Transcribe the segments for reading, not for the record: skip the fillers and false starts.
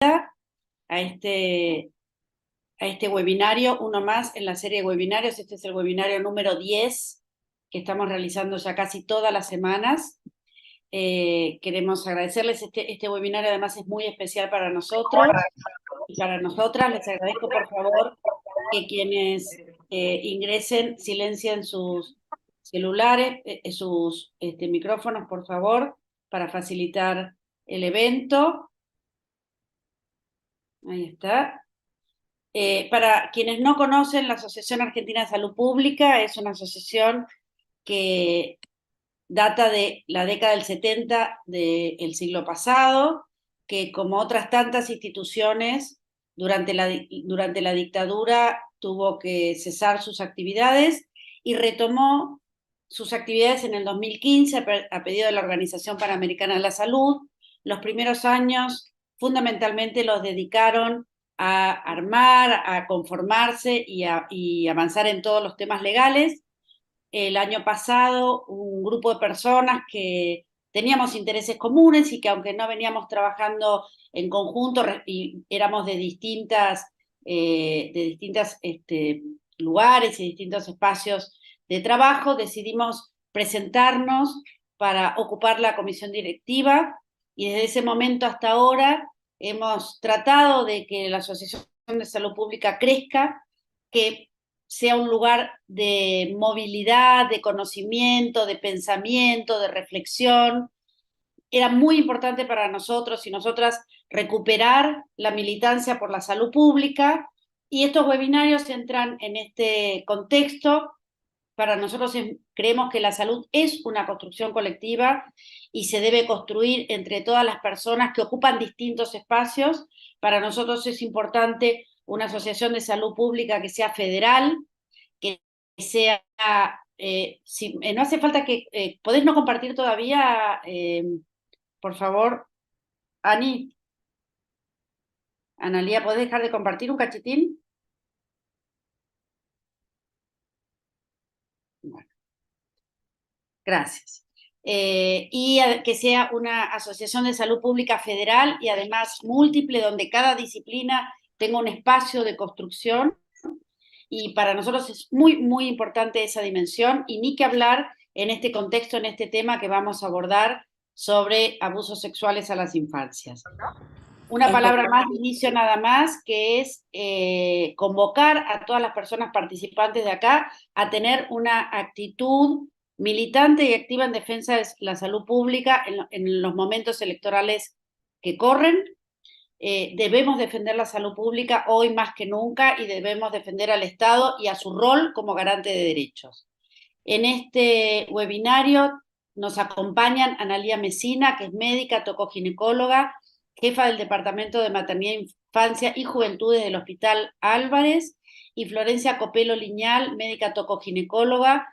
a este, a este webinario, uno más en la serie de webinarios. Este es el webinario número 10 que estamos realizando ya casi todas las semanas. Queremos agradecerles, este webinario además es muy especial para nosotros y para nosotras. Les agradezco por favor que quienes ingresen silencien sus celulares, sus micrófonos, por favor, para facilitar el evento. Ahí está. Para quienes no conocen, la Asociación Argentina de Salud Pública es una asociación que data de la década del 70 del siglo pasado, que como otras tantas instituciones durante la dictadura tuvo que cesar sus actividades y retomó sus actividades en el 2015 a pedido de la Organización Panamericana de la Salud. Los primeros años fundamentalmente los dedicaron a armar, a conformarse y avanzar en todos los temas legales. El año pasado, un grupo de personas que teníamos intereses comunes y que aunque no veníamos trabajando en conjunto y éramos de distintas lugares y distintos espacios de trabajo, decidimos presentarnos para ocupar la comisión directiva y desde ese momento hasta ahora hemos tratado de que la Asociación de Salud Pública crezca, que sea un lugar de movilidad, de conocimiento, de pensamiento, de reflexión. Era muy importante para nosotros y nosotras recuperar la militancia por la salud pública, y estos webinarios entran en este contexto. Para nosotros creemos que la salud es una construcción colectiva y se debe construir entre todas las personas que ocupan distintos espacios. Para nosotros es importante una asociación de salud pública que sea federal, que sea, no hace falta que, ¿podés no compartir todavía, por favor, Ani? Analía, ¿podés dejar de compartir un cachitín? Bueno, gracias. Y que sea una asociación de salud pública federal y además múltiple, donde cada disciplina tenga un espacio de construcción. Y para nosotros es muy, muy importante esa dimensión, y ni que hablar en este contexto, en este tema que vamos a abordar sobre abusos sexuales a las infancias. Una palabra más de inicio nada más, que es convocar a todas las personas participantes de acá a tener una actitud militante y activa en defensa de la salud pública en los momentos electorales que corren. Debemos defender la salud pública hoy más que nunca y debemos defender al Estado y a su rol como garante de derechos. En este webinario nos acompañan Analía Mesina, que es médica tocoginecóloga, jefa del Departamento de Maternidad, Infancia y Juventudes del Hospital Álvarez, y Florencia Copelo Liñal, médica tocoginecóloga,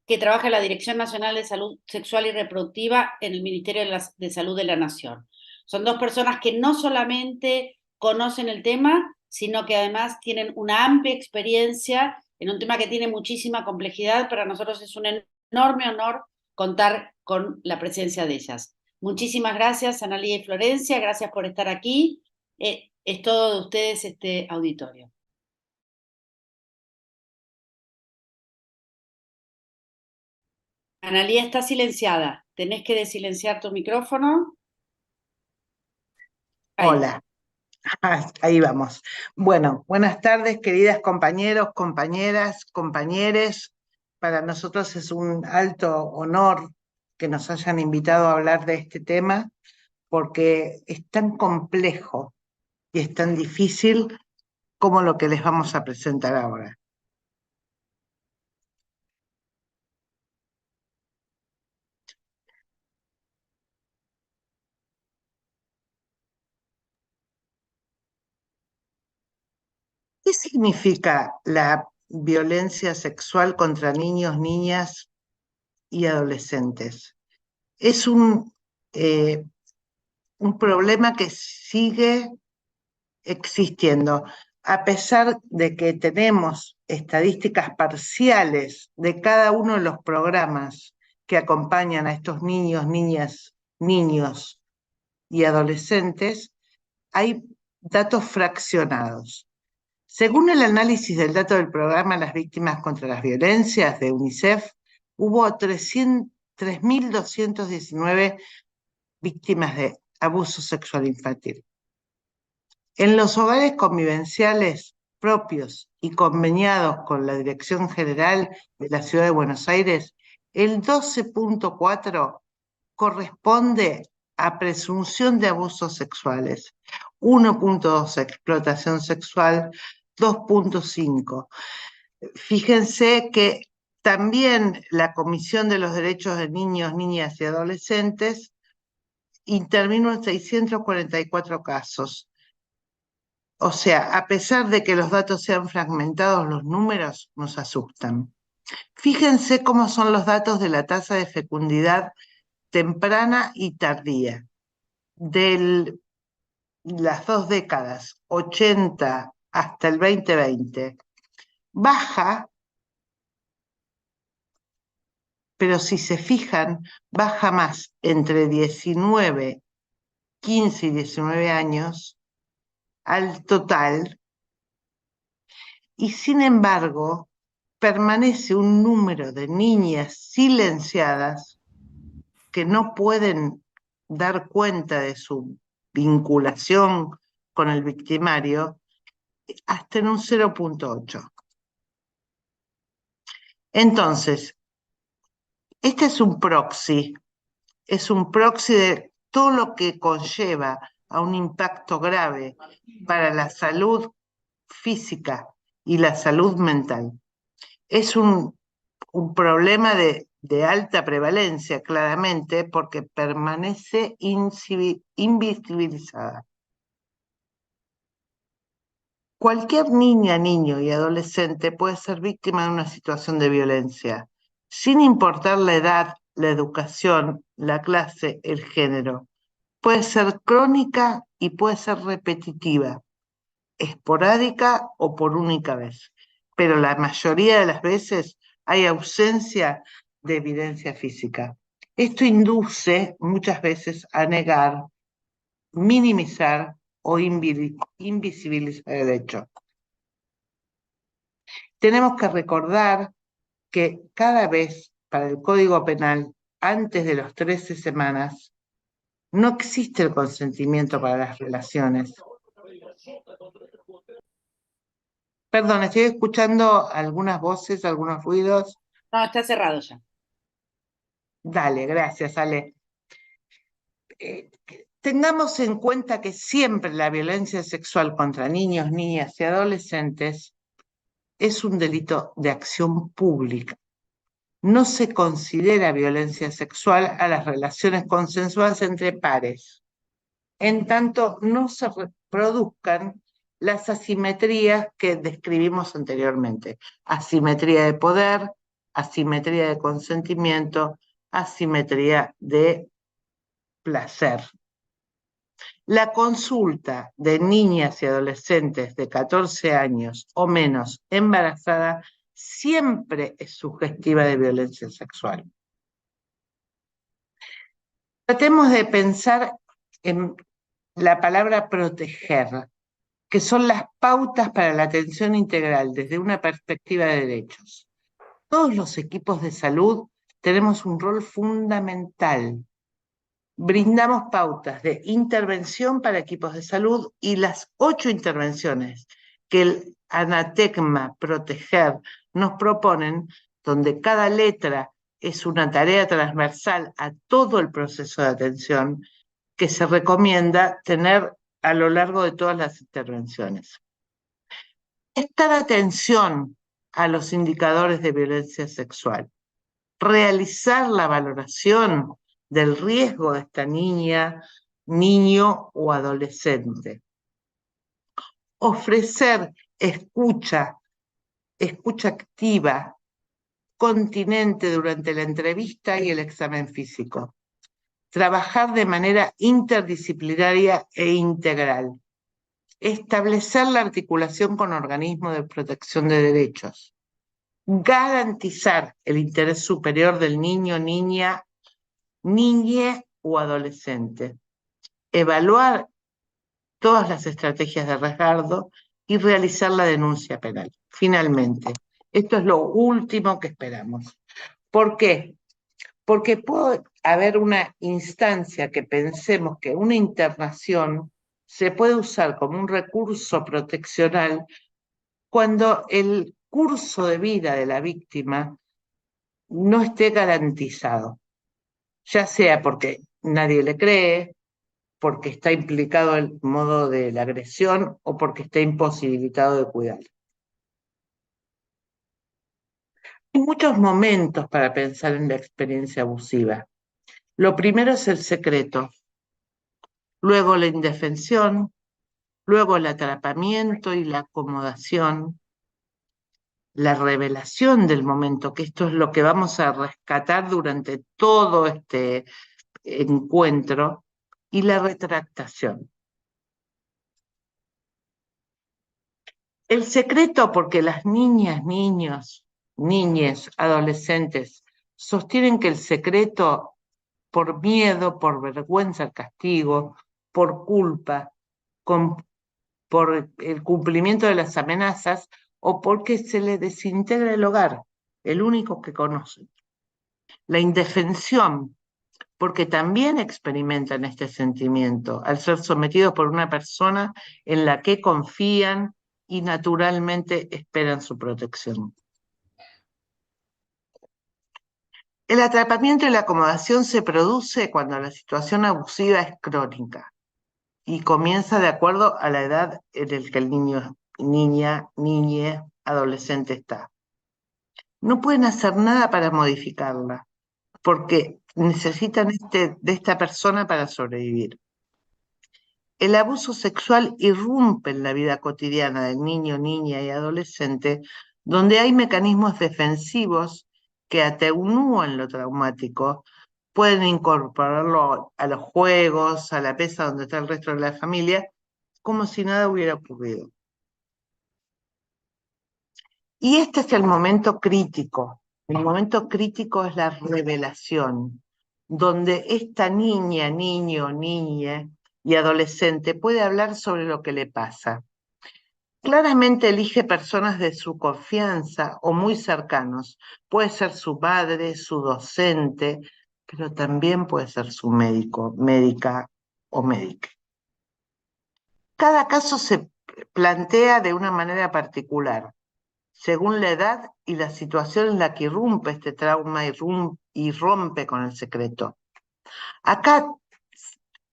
que trabaja en la Dirección Nacional de Salud Sexual y Reproductiva en el Ministerio de Salud de la Nación. Son dos personas que no solamente conocen el tema, sino que además tienen una amplia experiencia en un tema que tiene muchísima complejidad. Para nosotros es un enorme honor contar con la presencia de ellas. Muchísimas gracias, Analía y Florencia, gracias por estar aquí. Es todo de ustedes este auditorio. Analía está silenciada, tenés que desilenciar tu micrófono. Ahí. Hola, ahí vamos. Bueno, buenas tardes, queridas compañeros, compañeras, compañeres. Para nosotros es un alto honor que nos hayan invitado a hablar de este tema, porque es tan complejo y es tan difícil como lo que les vamos a presentar ahora. ¿Qué significa la violencia sexual contra niños, niñas y adolescentes? Es un problema que sigue existiendo, a pesar de que tenemos estadísticas parciales de cada uno de los programas que acompañan a estos niños, niñas, niños y adolescentes. Hay datos fraccionados. Según el análisis del dato del programa Las Víctimas contra las Violencias de UNICEF, hubo 3.219 víctimas de abuso sexual infantil. En los hogares convivenciales propios y conveniados con la Dirección General de la Ciudad de Buenos Aires, el 12.4 corresponde a presunción de abusos sexuales, 1.2 explotación sexual, 2.5. Fíjense que también la Comisión de los Derechos de Niños, Niñas y Adolescentes intervino en 644 casos. O sea, a pesar de que los datos sean fragmentados, los números nos asustan. Fíjense cómo son los datos de la tasa de fecundidad temprana y tardía de las 2 décadas, 80 hasta el 2020. Baja, pero si se fijan, baja más entre 19, 15 y 19 años al total, y sin embargo permanece un número de niñas silenciadas que no pueden dar cuenta de su vinculación con el victimario hasta en un 0.8. Entonces, este es un proxy de todo lo que conlleva a un impacto grave para la salud física y la salud mental. Es un problema de alta prevalencia, claramente, porque permanece invisibilizada. Cualquier niña, niño y adolescente puede ser víctima de una situación de violencia, sin importar la edad, la educación, la clase, el género. Puede ser crónica y puede ser repetitiva, esporádica o por única vez, pero la mayoría de las veces hay ausencia de evidencia física. Esto induce muchas veces a negar, minimizar o invisibilizar el hecho. Tenemos que recordar que cada vez para el Código Penal, antes de los 13 semanas, no existe el consentimiento para las relaciones. Perdón, estoy escuchando algunas voces, algunos ruidos. No, está cerrado ya. Dale, gracias, Ale. Tengamos en cuenta que siempre la violencia sexual contra niños, niñas y adolescentes es un delito de acción pública. No se considera violencia sexual a las relaciones consensuadas entre pares, en tanto no se reproduzcan las asimetrías que describimos anteriormente. Asimetría de poder, asimetría de consentimiento, asimetría de placer. La consulta de niñas y adolescentes de 14 años o menos embarazadas siempre es sugestiva de violencia sexual. Tratemos de pensar en la palabra proteger, que son las pautas para la atención integral desde una perspectiva de derechos. Todos los equipos de salud tenemos un rol fundamental. Brindamos pautas de intervención para equipos de salud y las 8 intervenciones que el Anatecma Proteger nos proponen, donde cada letra es una tarea transversal a todo el proceso de atención que se recomienda tener a lo largo de todas las intervenciones. Prestar atención a los indicadores de violencia sexual, realizar la valoración del riesgo de esta niña, niño o adolescente. Ofrecer escucha activa, continente durante la entrevista y el examen físico. Trabajar de manera interdisciplinaria e integral. Establecer la articulación con organismos de protección de derechos. Garantizar el interés superior del niño, niña o adolescente. Evaluar todas las estrategias de resguardo y realizar la denuncia penal. Finalmente, esto es lo último que esperamos. ¿Por qué? Porque puede haber una instancia que pensemos que una internación se puede usar como un recurso proteccional cuando el curso de vida de la víctima no esté garantizado, ya sea porque nadie le cree, porque está implicado el modo de la agresión o porque está imposibilitado de cuidar. Hay muchos momentos para pensar en la experiencia abusiva. Lo primero es el secreto, luego la indefensión, luego el atrapamiento y la acomodación, la revelación del momento, que esto es lo que vamos a rescatar durante todo este encuentro, y la retractación. El secreto, porque las niñas, niños, niñes, adolescentes sostienen que el secreto por miedo, por vergüenza al castigo, por culpa, por el cumplimiento de las amenazas o porque se les desintegra el hogar, el único que conocen. La indefensión, porque también experimentan este sentimiento al ser sometidos por una persona en la que confían y naturalmente esperan su protección. El atrapamiento y la acomodación se produce cuando la situación abusiva es crónica y comienza de acuerdo a la edad en la que el niño, niña, niñe, adolescente está. No pueden hacer nada para modificarla, porque necesitan de esta persona para sobrevivir. El abuso sexual irrumpe en la vida cotidiana del niño, niña y adolescente, donde hay mecanismos defensivos que atenúan lo traumático, pueden incorporarlo a los juegos, a la mesa donde está el resto de la familia, como si nada hubiera ocurrido. Y este es el momento crítico. El momento crítico es la revelación, donde esta niña, niño, niña y adolescente puede hablar sobre lo que le pasa. Claramente elige personas de su confianza o muy cercanos. Puede ser su padre, su docente, pero también puede ser su médico, médica o médica. Cada caso se plantea de una manera particular, según la edad y la situación en la que irrumpe este trauma y rompe con el secreto. Acá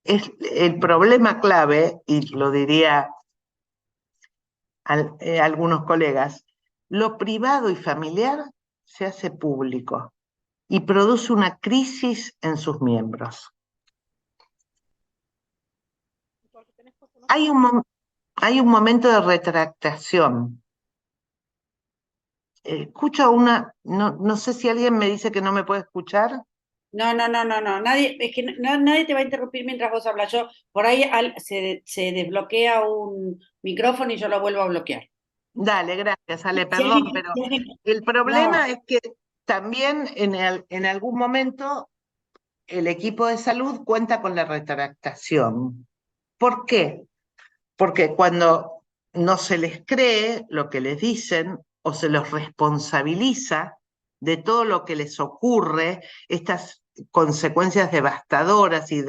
es el problema clave, y lo diría algunos colegas, lo privado y familiar se hace público y produce una crisis en sus miembros. Hay un momento de retractación. Escucho no sé si alguien me dice que no me puede escuchar. No, nadie, es que nadie te va a interrumpir mientras vos hablas. Yo, por ahí se desbloquea un micrófono y yo lo vuelvo a bloquear. Dale, gracias, Ale, Si perdón, alguien- pero si alguien- el no, problema es que también en algún momento el equipo de salud cuenta con la retractación. ¿Por qué? Porque cuando no se les cree lo que les dicen o se los responsabiliza de todo lo que les ocurre, estas consecuencias devastadoras y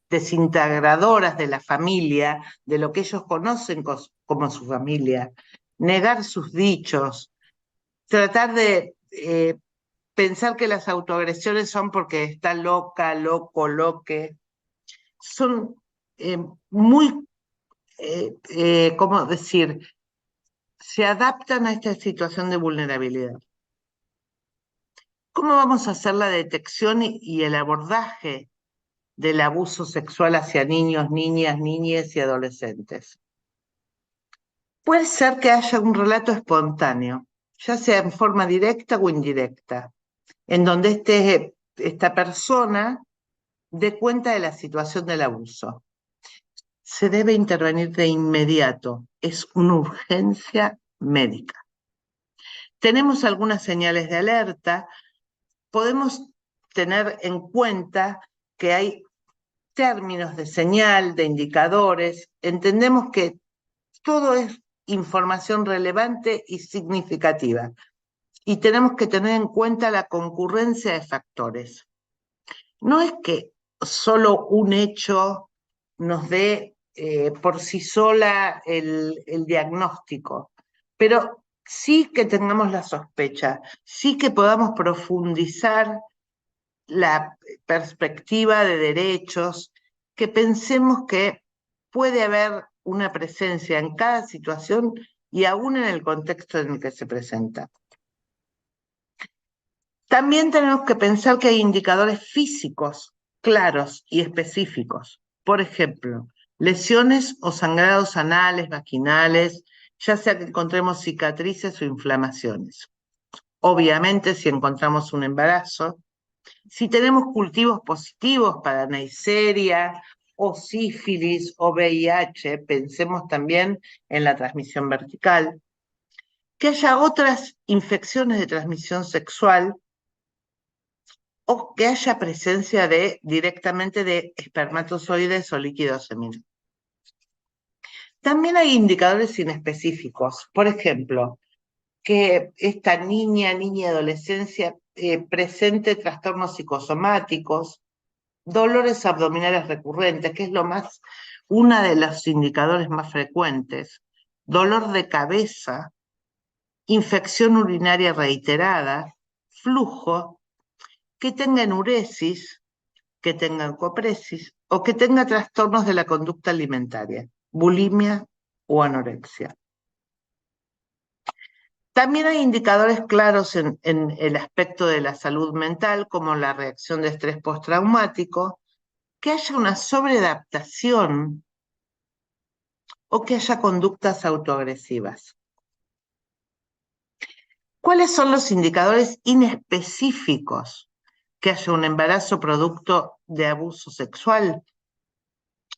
desintegradoras de la familia, de lo que ellos conocen como su familia, negar sus dichos, tratar de pensar que las autoagresiones son porque está loca, loco, loque, son muy ¿cómo decir? Se adaptan a esta situación de vulnerabilidad. ¿Cómo vamos a hacer la detección y el abordaje del abuso sexual hacia niños, niñas, niñas y adolescentes? Puede ser que haya un relato espontáneo, ya sea en forma directa o indirecta, en donde esta persona dé cuenta de la situación del abuso. Se debe intervenir de inmediato, es una urgencia médica. Tenemos algunas señales de alerta, podemos tener en cuenta que hay términos de señal, de indicadores, entendemos que todo es información relevante y significativa, y tenemos que tener en cuenta la concurrencia de factores. No es que solo un hecho nos dé por sí sola el diagnóstico, pero sí que tengamos la sospecha, sí que podamos profundizar la perspectiva de derechos, que pensemos que puede haber una presencia en cada situación y aún en el contexto en el que se presenta. También tenemos que pensar que hay indicadores físicos claros y específicos. Por ejemplo, lesiones o sangrados anales, vaginales, ya sea que encontremos cicatrices o inflamaciones. Obviamente, si encontramos un embarazo, si tenemos cultivos positivos para Neisseria o sífilis o VIH, pensemos también en la transmisión vertical. Que haya otras infecciones de transmisión sexual o que haya presencia directamente de espermatozoides o líquidos seminales. También hay indicadores inespecíficos. Por ejemplo, que esta niña y adolescencia presente trastornos psicosomáticos, dolores abdominales recurrentes, que es uno de los indicadores más frecuentes, dolor de cabeza, infección urinaria reiterada, flujo, que tenga enuresis, que tenga copresis o que tenga trastornos de la conducta alimentaria, bulimia o anorexia. También hay indicadores claros en el aspecto de la salud mental, como la reacción de estrés postraumático, que haya una sobreadaptación o que haya conductas autoagresivas. ¿Cuáles son los indicadores inespecíficos? Que haya un embarazo producto de abuso sexual,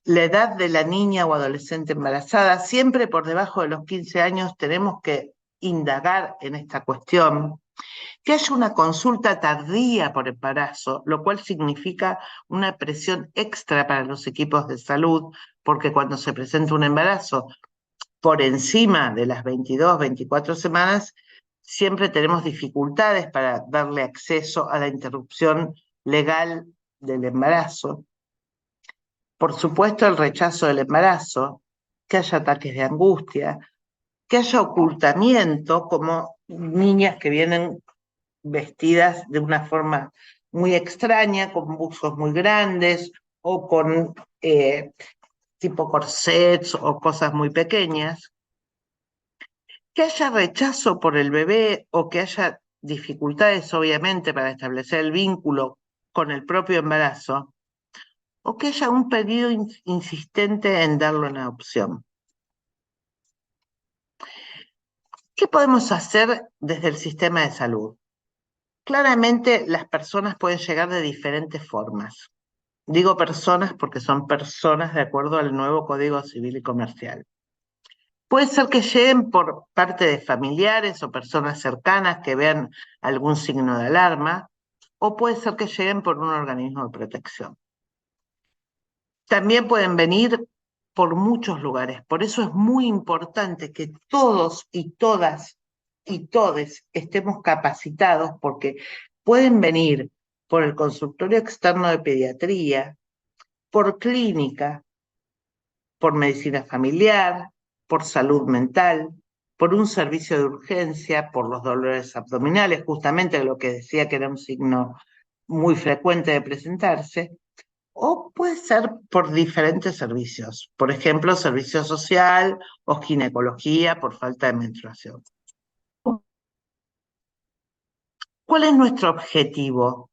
la edad de la niña o adolescente embarazada, siempre por debajo de los 15 años tenemos que indagar en esta cuestión, que haya una consulta tardía por embarazo, lo cual significa una presión extra para los equipos de salud, porque cuando se presenta un embarazo por encima de las 22, 24 semanas, siempre tenemos dificultades para darle acceso a la interrupción legal del embarazo. Por supuesto, el rechazo del embarazo, que haya ataques de angustia, que haya ocultamiento, como niñas que vienen vestidas de una forma muy extraña, con buzos muy grandes o con tipo corsets o cosas muy pequeñas. Que haya rechazo por el bebé o que haya dificultades, obviamente, para establecer el vínculo con el propio embarazo, o que haya un pedido insistente en darlo en adopción. ¿Qué podemos hacer desde el sistema de salud? Claramente las personas pueden llegar de diferentes formas. Digo personas porque son personas de acuerdo al nuevo Código Civil y Comercial. Puede ser que lleguen por parte de familiares o personas cercanas que vean algún signo de alarma, o puede ser que lleguen por un organismo de protección. También pueden venir por muchos lugares. Por eso es muy importante que todos y todas y todes estemos capacitados, porque pueden venir por el consultorio externo de pediatría, por clínica, por medicina familiar, por salud mental, por un servicio de urgencia, por los dolores abdominales, justamente lo que decía que era un signo muy frecuente de presentarse, o puede ser por diferentes servicios, por ejemplo, servicio social o ginecología por falta de menstruación. ¿Cuál es nuestro objetivo?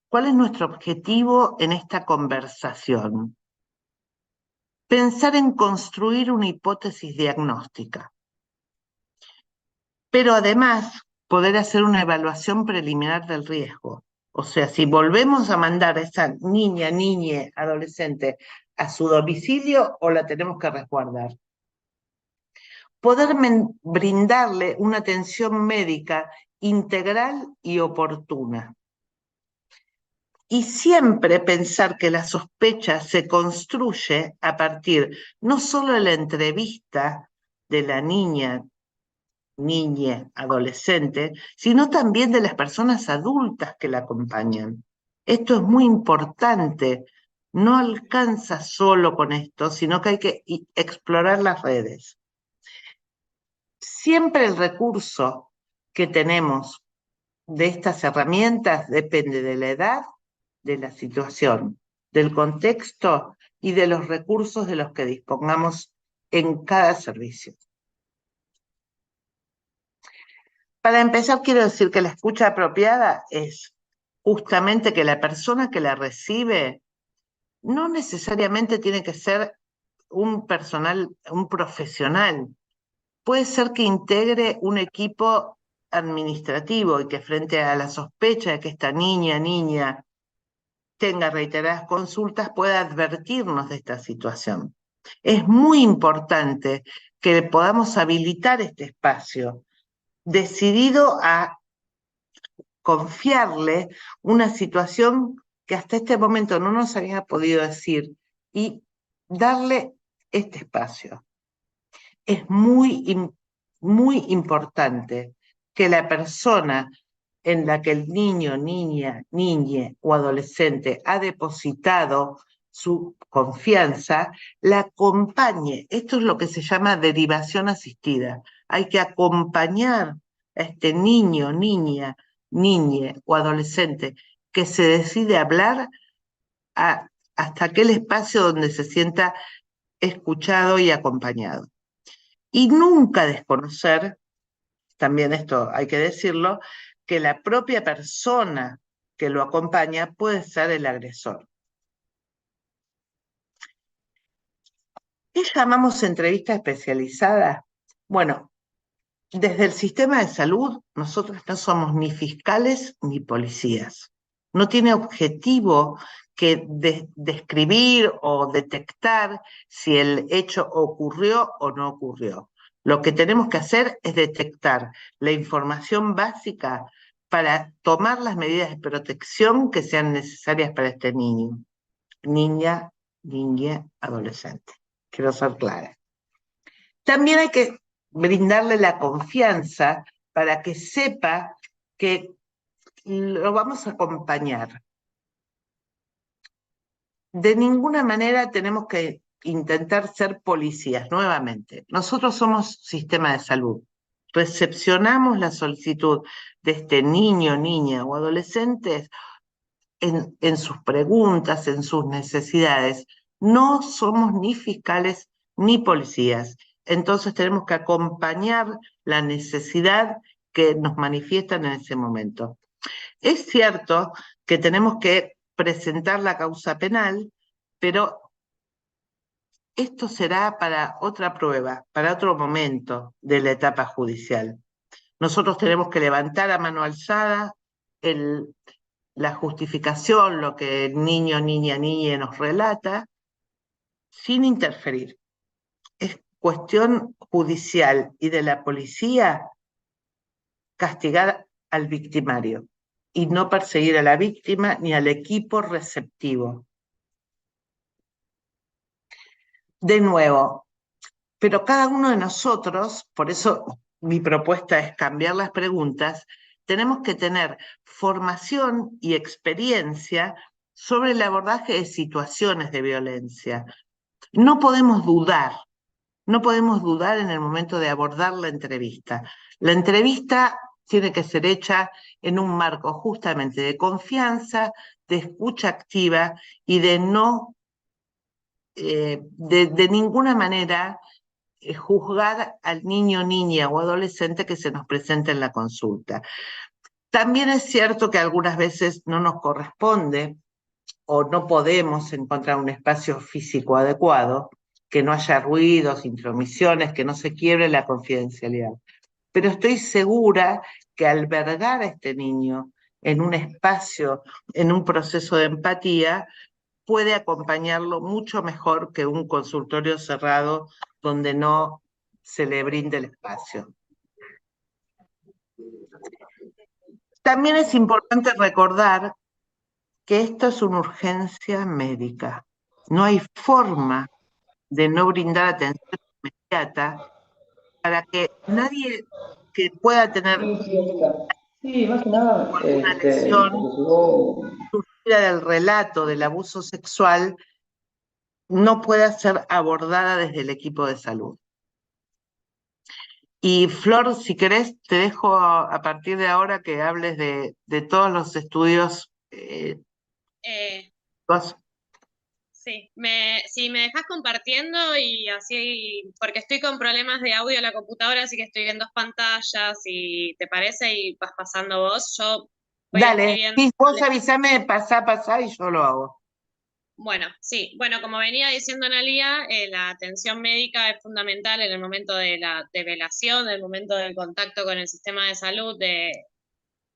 ¿Cuál es nuestro objetivo en esta conversación? Pensar en construir una hipótesis diagnóstica, pero además poder hacer una evaluación preliminar del riesgo. O sea, si volvemos a mandar a esa niña, adolescente a su domicilio o la tenemos que resguardar. Poder brindarle una atención médica integral y oportuna. Y siempre pensar que la sospecha se construye a partir no solo de la entrevista de la niña, adolescente, sino también de las personas adultas que la acompañan. Esto es muy importante. No alcanza solo con esto, sino que hay que explorar las redes. Siempre el recurso que tenemos de estas herramientas depende de la edad, de la situación, del contexto y de los recursos de los que dispongamos en cada servicio. Para empezar, quiero decir que la escucha apropiada es justamente que la persona que la recibe no necesariamente tiene que ser un profesional. Puede ser que integre un equipo administrativo y que frente a la sospecha de que esta niña tenga reiteradas consultas pueda advertirnos de esta situación. Es muy importante que podamos habilitar este espacio decidido a confiarle una situación que hasta este momento no nos había podido decir y darle este espacio. Es muy importante que la persona en la que el niño, niñe o adolescente ha depositado su confianza, la acompañe. Esto es lo que se llama derivación asistida. Hay que acompañar a este niño, niñe o adolescente que se decide hablar hasta aquel espacio donde se sienta escuchado y acompañado. Y nunca desconocer, también esto hay que decirlo, que la propia persona que lo acompaña puede ser el agresor. ¿Qué llamamos entrevista especializada? Bueno, desde el sistema de salud, nosotros no somos ni fiscales ni policías. No tiene objetivo que describir o detectar si el hecho ocurrió o no ocurrió. Lo que tenemos que hacer es detectar la información básica para tomar las medidas de protección que sean necesarias para este niño, niña, adolescente. Quiero ser clara. También hay que brindarle la confianza para que sepa que lo vamos a acompañar. De ninguna manera tenemos que intentar ser policías, nuevamente. Nosotros somos sistema de salud. Recepcionamos la solicitud de este niño, niña o adolescente en sus preguntas, en sus necesidades. No somos ni fiscales ni policías. Entonces tenemos que acompañar la necesidad que nos manifiestan en ese momento. Es cierto que tenemos que presentar la causa penal, pero esto será para otra prueba, para otro momento de la etapa judicial. Nosotros tenemos que levantar a mano alzada la justificación, lo que el niño, niña nos relata, sin interferir. Es cuestión judicial y de la policía castigar al victimario y no perseguir a la víctima ni al equipo receptivo. De nuevo, pero cada uno de nosotros, por eso mi propuesta es cambiar las preguntas, tenemos que tener formación y experiencia sobre el abordaje de situaciones de violencia. No podemos dudar en el momento de abordar la entrevista. La entrevista tiene que ser hecha en un marco justamente de confianza, de escucha activa y de no, de ninguna manera juzgar al niño, niña o adolescente que se nos presenta en la consulta. También es cierto que algunas veces no nos corresponde o no podemos encontrar un espacio físico adecuado, que no haya ruidos, intromisiones, que no se quiebre la confidencialidad. Pero estoy segura que albergar a este niño en un espacio, en un proceso de empatía, puede acompañarlo mucho mejor que un consultorio cerrado donde no se le brinde el espacio. También es importante recordar que esto es una urgencia médica. No hay forma de no brindar atención inmediata para que nadie que pueda tener Sí, sí, Anita. Sí, más que nada, una lesión le llegó. surgida del relato del abuso sexual no pueda ser abordada desde el equipo de salud. Y Flor, si querés, te dejo a partir de ahora que hables de todos los estudios. Eh, Vos- sí, si me dejas compartiendo y así, porque estoy con problemas de audio en la computadora, así que estoy en dos pantallas, y te parece, y vas pasando vos, yo voy Dale, escribiendo. sí, vos avísame, pasá y yo lo hago. Bueno, sí, bueno, como venía diciendo Analía, la atención médica es fundamental en el momento de la develación, en el momento del contacto con el sistema de salud de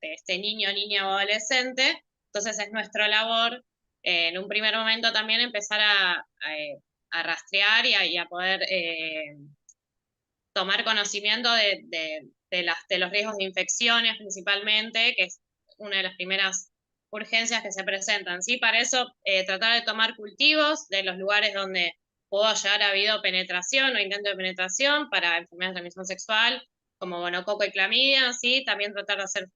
este niño, niña o adolescente. Entonces es nuestra labor, en un primer momento también empezar a rastrear y a poder tomar conocimiento de los riesgos de infecciones principalmente, que es una de las primeras urgencias que se presentan, ¿sí? Para eso, tratar de tomar cultivos de los lugares donde pudo llegar a habido penetración o intento de penetración para enfermedades de transmisión sexual, como gonococo y clamidia, ¿sí? También tratar de hacer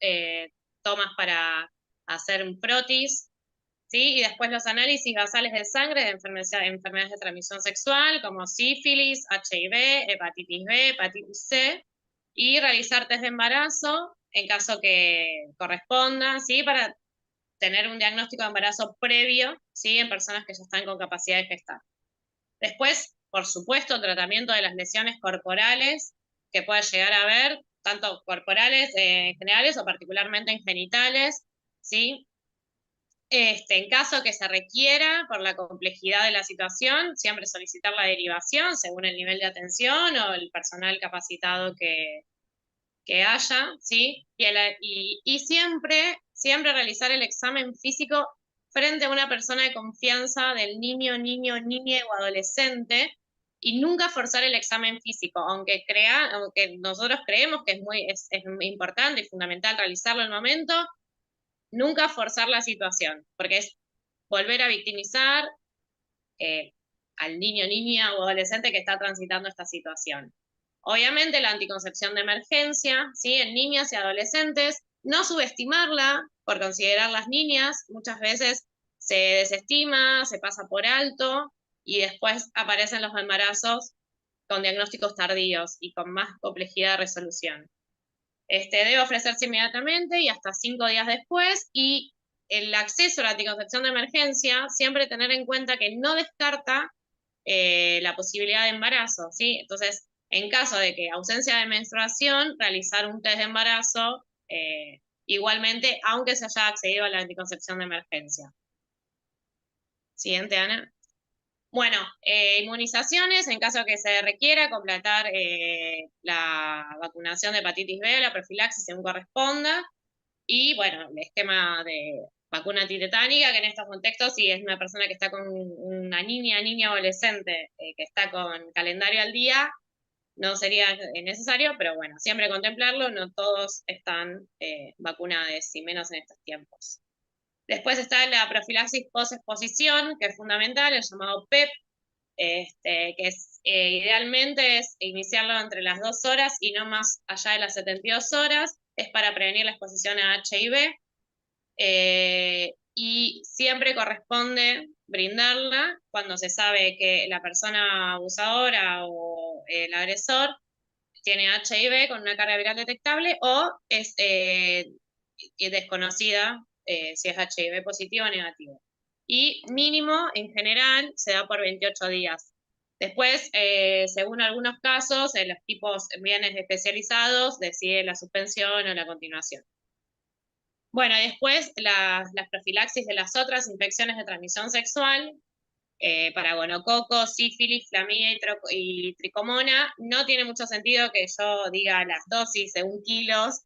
tomas para hacer un frotis, ¿sí? Y después los análisis basales de sangre de enfermedades de transmisión sexual, como sífilis, HIV, hepatitis B, hepatitis C, y realizar test de embarazo en caso que corresponda, ¿sí? Para tener un diagnóstico de embarazo previo, ¿sí? En personas que ya están con capacidad de gestar. Después, por supuesto, tratamiento de las lesiones corporales que pueda llegar a haber, tanto corporales generales o particularmente en genitales, ¿sí? En caso que se requiera, por la complejidad de la situación, siempre solicitar la derivación según el nivel de atención o el personal capacitado que haya, ¿sí? Y siempre, siempre realizar el examen físico frente a una persona de confianza del niño, niña o adolescente, y nunca forzar el examen físico, aunque nosotros creemos que es muy importante y fundamental realizarlo en el momento. Nunca forzar la situación, porque es volver a victimizar eh, al niño, niña o adolescente que está transitando esta situación. Obviamente la anticoncepción de emergencia, ¿sí? En niñas y adolescentes, no subestimarla por considerarlas niñas, muchas veces se desestima, se pasa por alto y después aparecen los embarazos con diagnósticos tardíos y con más complejidad de resolución. Debe ofrecerse inmediatamente y hasta 5 días después, y el acceso a la anticoncepción de emergencia, siempre tener en cuenta que no descarta la posibilidad de embarazo, ¿sí? Entonces, en caso de que ausencia de menstruación, realizar un test de embarazo igualmente, aunque se haya accedido a la anticoncepción de emergencia. Siguiente, Ana. Bueno, inmunizaciones, en caso que se requiera, completar la vacunación de hepatitis B, la profilaxis según corresponda, y bueno, el esquema de vacuna antitetánica, que en estos contextos, si es una persona que está con una niña adolescente que está con calendario al día, no sería necesario, pero bueno, siempre contemplarlo, no todos están vacunados, y menos en estos tiempos. Después está la profilaxis post-exposición, que es fundamental, el llamado PEP, que es, idealmente es iniciarlo entre las 2 horas y no más allá de las 72 horas, es para prevenir la exposición a HIV, y siempre corresponde brindarla cuando se sabe que la persona abusadora o el agresor tiene HIV con una carga viral detectable o es desconocida si es HIV positivo o negativo. Y mínimo, en general, se da por 28 días. Después, según algunos casos, en los tipos bienes especializados, decide la suspensión o la continuación. Bueno, y después las profilaxis de las otras infecciones de transmisión sexual, para gonococo, sífilis, clamidia y tricomona. No tiene mucho sentido que yo diga las dosis según kilos,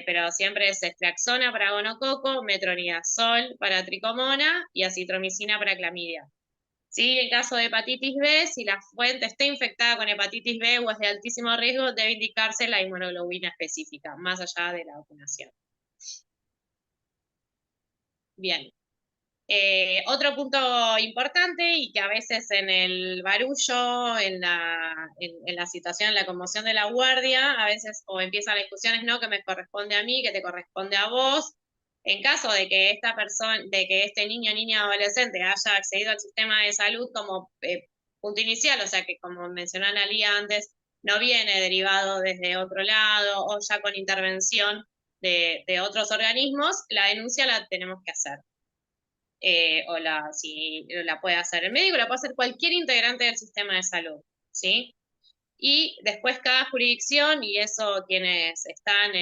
pero siempre es ceftriaxona para gonococo, metronidazol para tricomona y acitromicina para clamidia. Sí, en caso de hepatitis B, si la fuente está infectada con hepatitis B o es de altísimo riesgo, debe indicarse la inmunoglobulina específica, más allá de la vacunación. Bien, Otro punto importante y que a veces en el barullo, en la situación, en la conmoción de la guardia, a veces o empiezan las discusiones, no, que me corresponde a mí, que te corresponde a vos. En caso de que esta persona, de que este niño, niña o adolescente haya accedido al sistema de salud como punto inicial, o sea que como mencionó Analía antes, no viene derivado desde otro lado o ya con intervención de otros organismos, la denuncia la tenemos que hacer. Si la puede hacer el médico, la puede hacer cualquier integrante del sistema de salud, ¿sí? Y después cada jurisdicción, y eso quienes están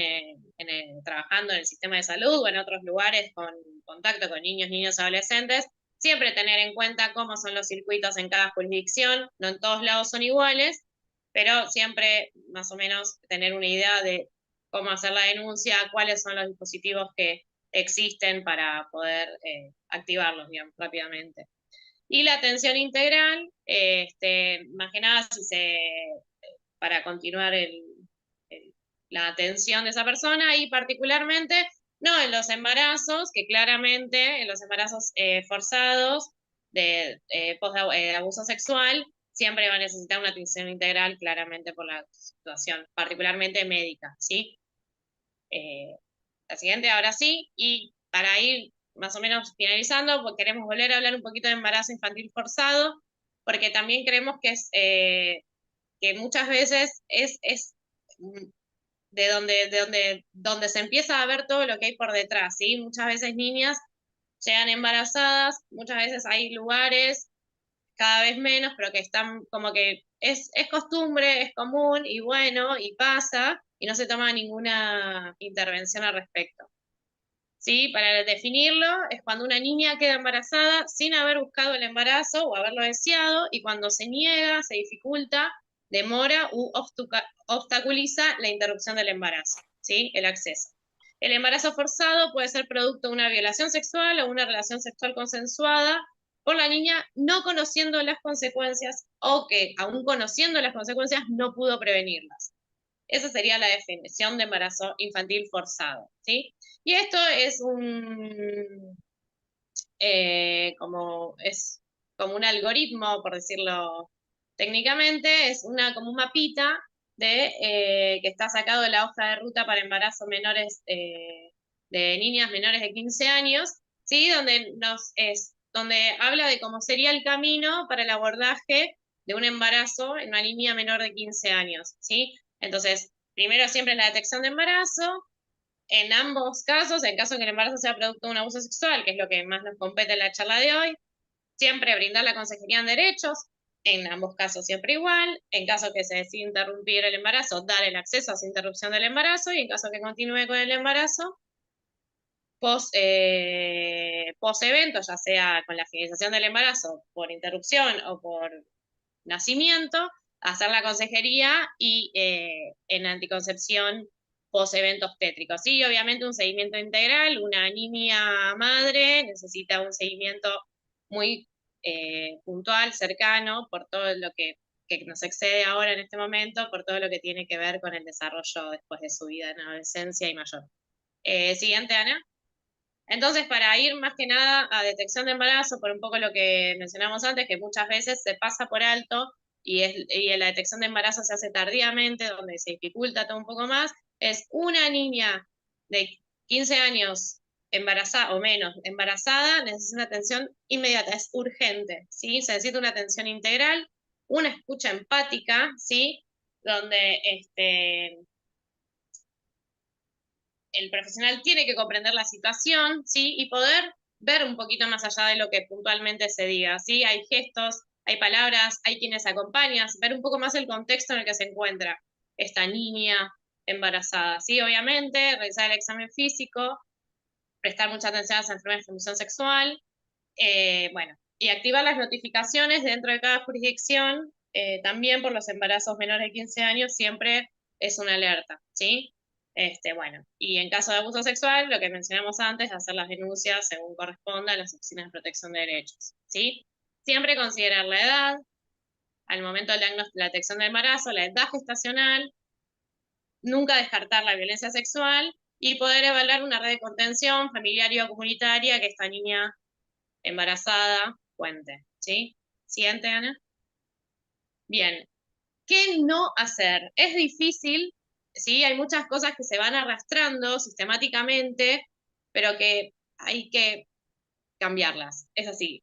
trabajando en el sistema de salud o en otros lugares con contacto con niños, niños, adolescentes, siempre tener en cuenta cómo son los circuitos en cada jurisdicción, no en todos lados son iguales, pero siempre más o menos tener una idea de cómo hacer la denuncia, cuáles son los dispositivos que existen para poder activarlos, digamos, rápidamente. Y la atención integral, más que nada, para continuar la atención de esa persona y particularmente, no en los embarazos, que claramente en los embarazos forzados de abuso sexual, siempre va a necesitar una atención integral claramente por la situación, particularmente médica, ¿sí? La siguiente, ahora sí, y para ir más o menos finalizando, pues queremos volver a hablar un poquito de embarazo infantil forzado, porque también creemos que que muchas veces es donde se empieza a ver todo lo que hay por detrás, ¿sí? Muchas veces niñas llegan embarazadas, muchas veces hay lugares, cada vez menos, pero que están como que es costumbre, es común, y bueno, y pasa, y no se toma ninguna intervención al respecto. ¿Sí? Para definirlo, es cuando una niña queda embarazada sin haber buscado el embarazo o haberlo deseado, y cuando se niega, se dificulta, demora u obstaculiza la interrupción del embarazo, ¿sí? El acceso. El embarazo forzado puede ser producto de una violación sexual o una relación sexual consensuada por la niña no conociendo las consecuencias o que, aún conociendo las consecuencias, no pudo prevenirlas. Esa sería la definición de embarazo infantil forzado, ¿sí? Y esto es es como un algoritmo, por decirlo técnicamente, es como un mapita que está sacado de la hoja de ruta para embarazo menores de niñas menores de 15 años, ¿sí? Donde habla de cómo sería el camino para el abordaje de un embarazo en una niña menor de 15 años, ¿sí? Entonces, primero siempre la detección de embarazo. En ambos casos, en caso de que el embarazo sea producto de un abuso sexual, que es lo que más nos compete en la charla de hoy, siempre brindar la consejería en derechos, en ambos casos siempre igual. En caso que se decida interrumpir el embarazo, dar el acceso a esa interrupción del embarazo, y en caso que continúe con el embarazo, post evento, ya sea con la finalización del embarazo por interrupción o por nacimiento, hacer la consejería y en anticoncepción post-evento obstétrico. Sí, obviamente un seguimiento integral, una niña madre necesita un seguimiento muy puntual, cercano, por todo lo que nos excede ahora en este momento, por todo lo que tiene que ver con el desarrollo después de su vida en adolescencia y mayor. Siguiente, Ana. Entonces, para ir más que nada a detección de embarazo, por un poco lo que mencionamos antes, que muchas veces se pasa por alto y la detección de embarazo se hace tardíamente, donde se dificulta todo un poco más, es una niña de 15 años embarazada o menos embarazada, necesita una atención inmediata, es urgente, ¿sí? Se necesita una atención integral, una escucha empática, ¿sí? Donde el profesional tiene que comprender la situación, ¿sí? Y poder ver un poquito más allá de lo que puntualmente se diga, ¿sí? Hay gestos, hay palabras, hay quienes acompañan, ver un poco más el contexto en el que se encuentra esta niña embarazada, ¿sí? Obviamente, realizar el examen físico, prestar mucha atención a las enfermedades de transmisión sexual, bueno, y activar las notificaciones dentro de cada jurisdicción, también por los embarazos menores de 15 años, siempre es una alerta, ¿sí? Bueno, y en caso de abuso sexual, lo que mencionamos antes, hacer las denuncias según corresponda a las oficinas de protección de derechos, ¿sí? Siempre considerar la edad, al momento de la detección del embarazo, la edad gestacional, nunca descartar la violencia sexual y poder evaluar una red de contención familiar y o comunitaria que esta niña embarazada, cuente, ¿sí? Siguiente, Ana. Bien, ¿qué no hacer? Es difícil, ¿sí? Hay muchas cosas que se van arrastrando sistemáticamente, pero que hay que cambiarlas. Es así,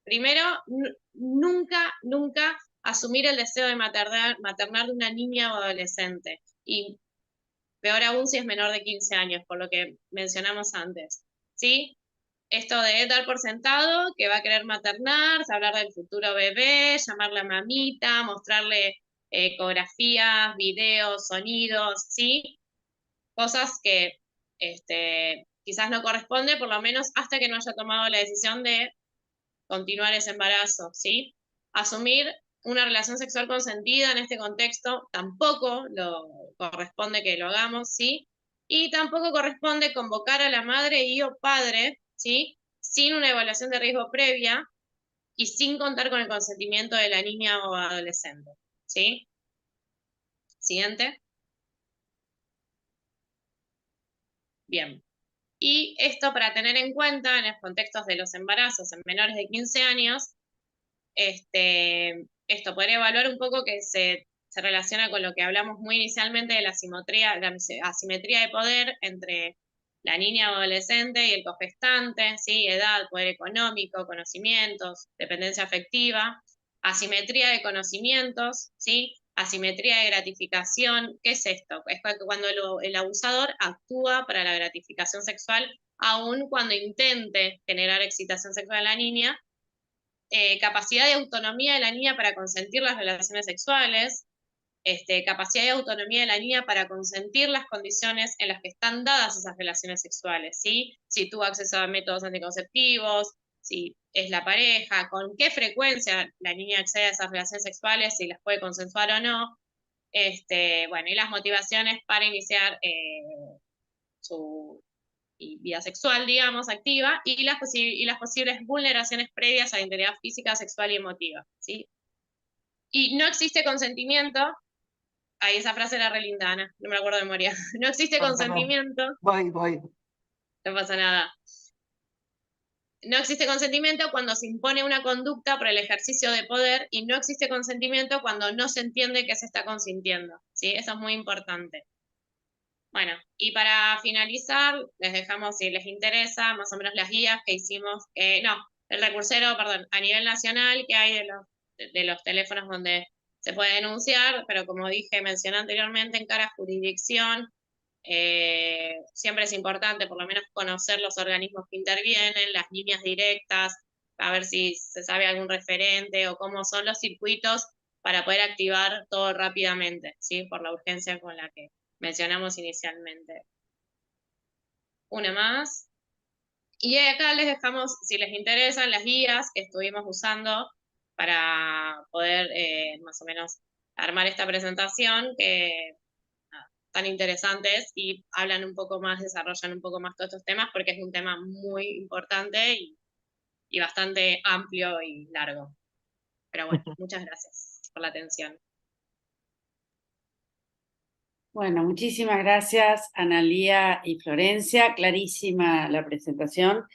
primero, nunca asumir el deseo de maternar de una niña o adolescente. Y peor aún si es menor de 15 años, por lo que mencionamos antes, ¿sí? Esto de dar por sentado que va a querer maternar, hablar del futuro bebé, llamarla mamita, mostrarle ecografías, videos, sonidos, ¿sí? Cosas que quizás no corresponde, por lo menos hasta que no haya tomado la decisión de continuar ese embarazo, ¿sí? Asumir una relación sexual consentida en este contexto tampoco lo corresponde que lo hagamos, ¿sí? Y tampoco corresponde convocar a la madre y o padre, ¿sí? Sin una evaluación de riesgo previa y sin contar con el consentimiento de la niña o adolescente, ¿sí? Siguiente. Bien. Y esto para tener en cuenta en los contextos de los embarazos en menores de 15 años, esto podría evaluar un poco que se relaciona con lo que hablamos muy inicialmente de la asimetría de poder entre la niña o adolescente y el cogestante, ¿sí? Edad, poder económico, conocimientos, dependencia afectiva, asimetría de conocimientos, ¿sí? Asimetría de gratificación. ¿Qué es esto? Es cuando el abusador actúa para la gratificación sexual, aun cuando intente generar excitación sexual en la niña. Capacidad de autonomía de la niña para consentir las relaciones sexuales, capacidad de autonomía de la niña para consentir las condiciones en las que están dadas esas relaciones sexuales, ¿sí? Si tuvo acceso a métodos anticonceptivos, si es la pareja, con qué frecuencia la niña accede a esas relaciones sexuales, si las puede consensuar o no, bueno, y las motivaciones para iniciar su vida sexual, digamos, activa, y las posibles vulneraciones previas a la integridad física, sexual y emotiva, ¿sí? Y no existe consentimiento. Ahí esa frase era re linda, Ana, no me acuerdo de memoria. No existe consentimiento. Voy. No pasa nada. No existe consentimiento cuando se impone una conducta por el ejercicio de poder y no existe consentimiento cuando no se entiende que se está consintiendo, ¿sí? Eso es muy importante. Bueno, y para finalizar, les dejamos, si les interesa, más o menos las guías que hicimos, el recursero, perdón, a nivel nacional que hay de los teléfonos donde se puede denunciar, pero como mencioné anteriormente, en cada jurisdicción, siempre es importante por lo menos conocer los organismos que intervienen, las líneas directas, a ver si se sabe algún referente o cómo son los circuitos para poder activar todo rápidamente, ¿sí? Por la urgencia con la que mencionamos inicialmente. Una más. Y acá les dejamos, si les interesan, las guías que estuvimos usando para poder más o menos armar esta presentación, que tan interesantes y hablan un poco más, desarrollan un poco más todos estos temas, porque es un tema muy importante y bastante amplio y largo. Pero bueno, muchas gracias por la atención. Bueno, muchísimas gracias, Analía y Florencia. Clarísima la presentación.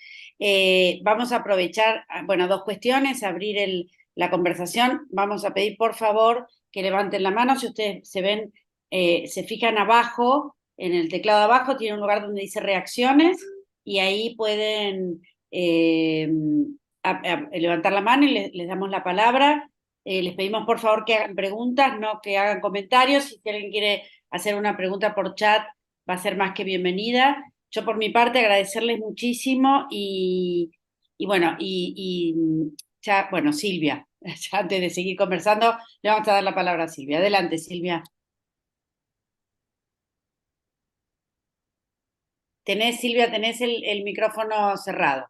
Vamos a aprovechar, bueno, dos cuestiones, abrir la conversación. Vamos a pedir, por favor, que levanten la mano. Si ustedes se fijan abajo, en el teclado de abajo, tiene un lugar donde dice reacciones y ahí pueden levantar la mano y les damos la palabra. Les pedimos, por favor, que hagan preguntas, no que hagan comentarios. Si alguien quiere hacer una pregunta por chat, va a ser más que bienvenida. Yo por mi parte agradecerles muchísimo y bueno, ya, bueno, Silvia, ya antes de seguir conversando, le vamos a dar la palabra a Silvia. Adelante, Silvia. Silvia, tenés el micrófono cerrado.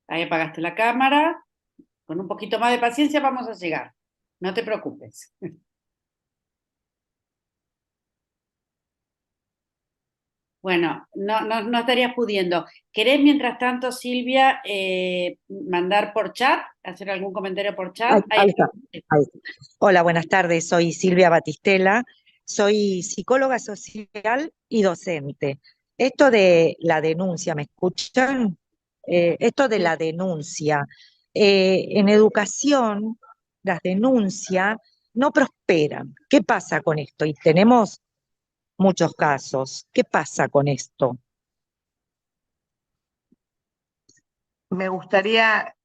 Ahí apagaste la cámara. Con un poquito más de paciencia vamos a llegar. No te preocupes. Bueno, no estarías pudiendo. ¿Querés, mientras tanto, Silvia, mandar por chat, hacer algún comentario por chat? Ahí está. Hola, buenas tardes. Soy Silvia Batistela. soy psicóloga social y docente. Esto de la denuncia, ¿me escuchan? Esto de la denuncia. En educación, las denuncias no prosperan. ¿Qué pasa con esto? Y tenemos muchos casos. ¿Qué pasa con esto? Me gustaría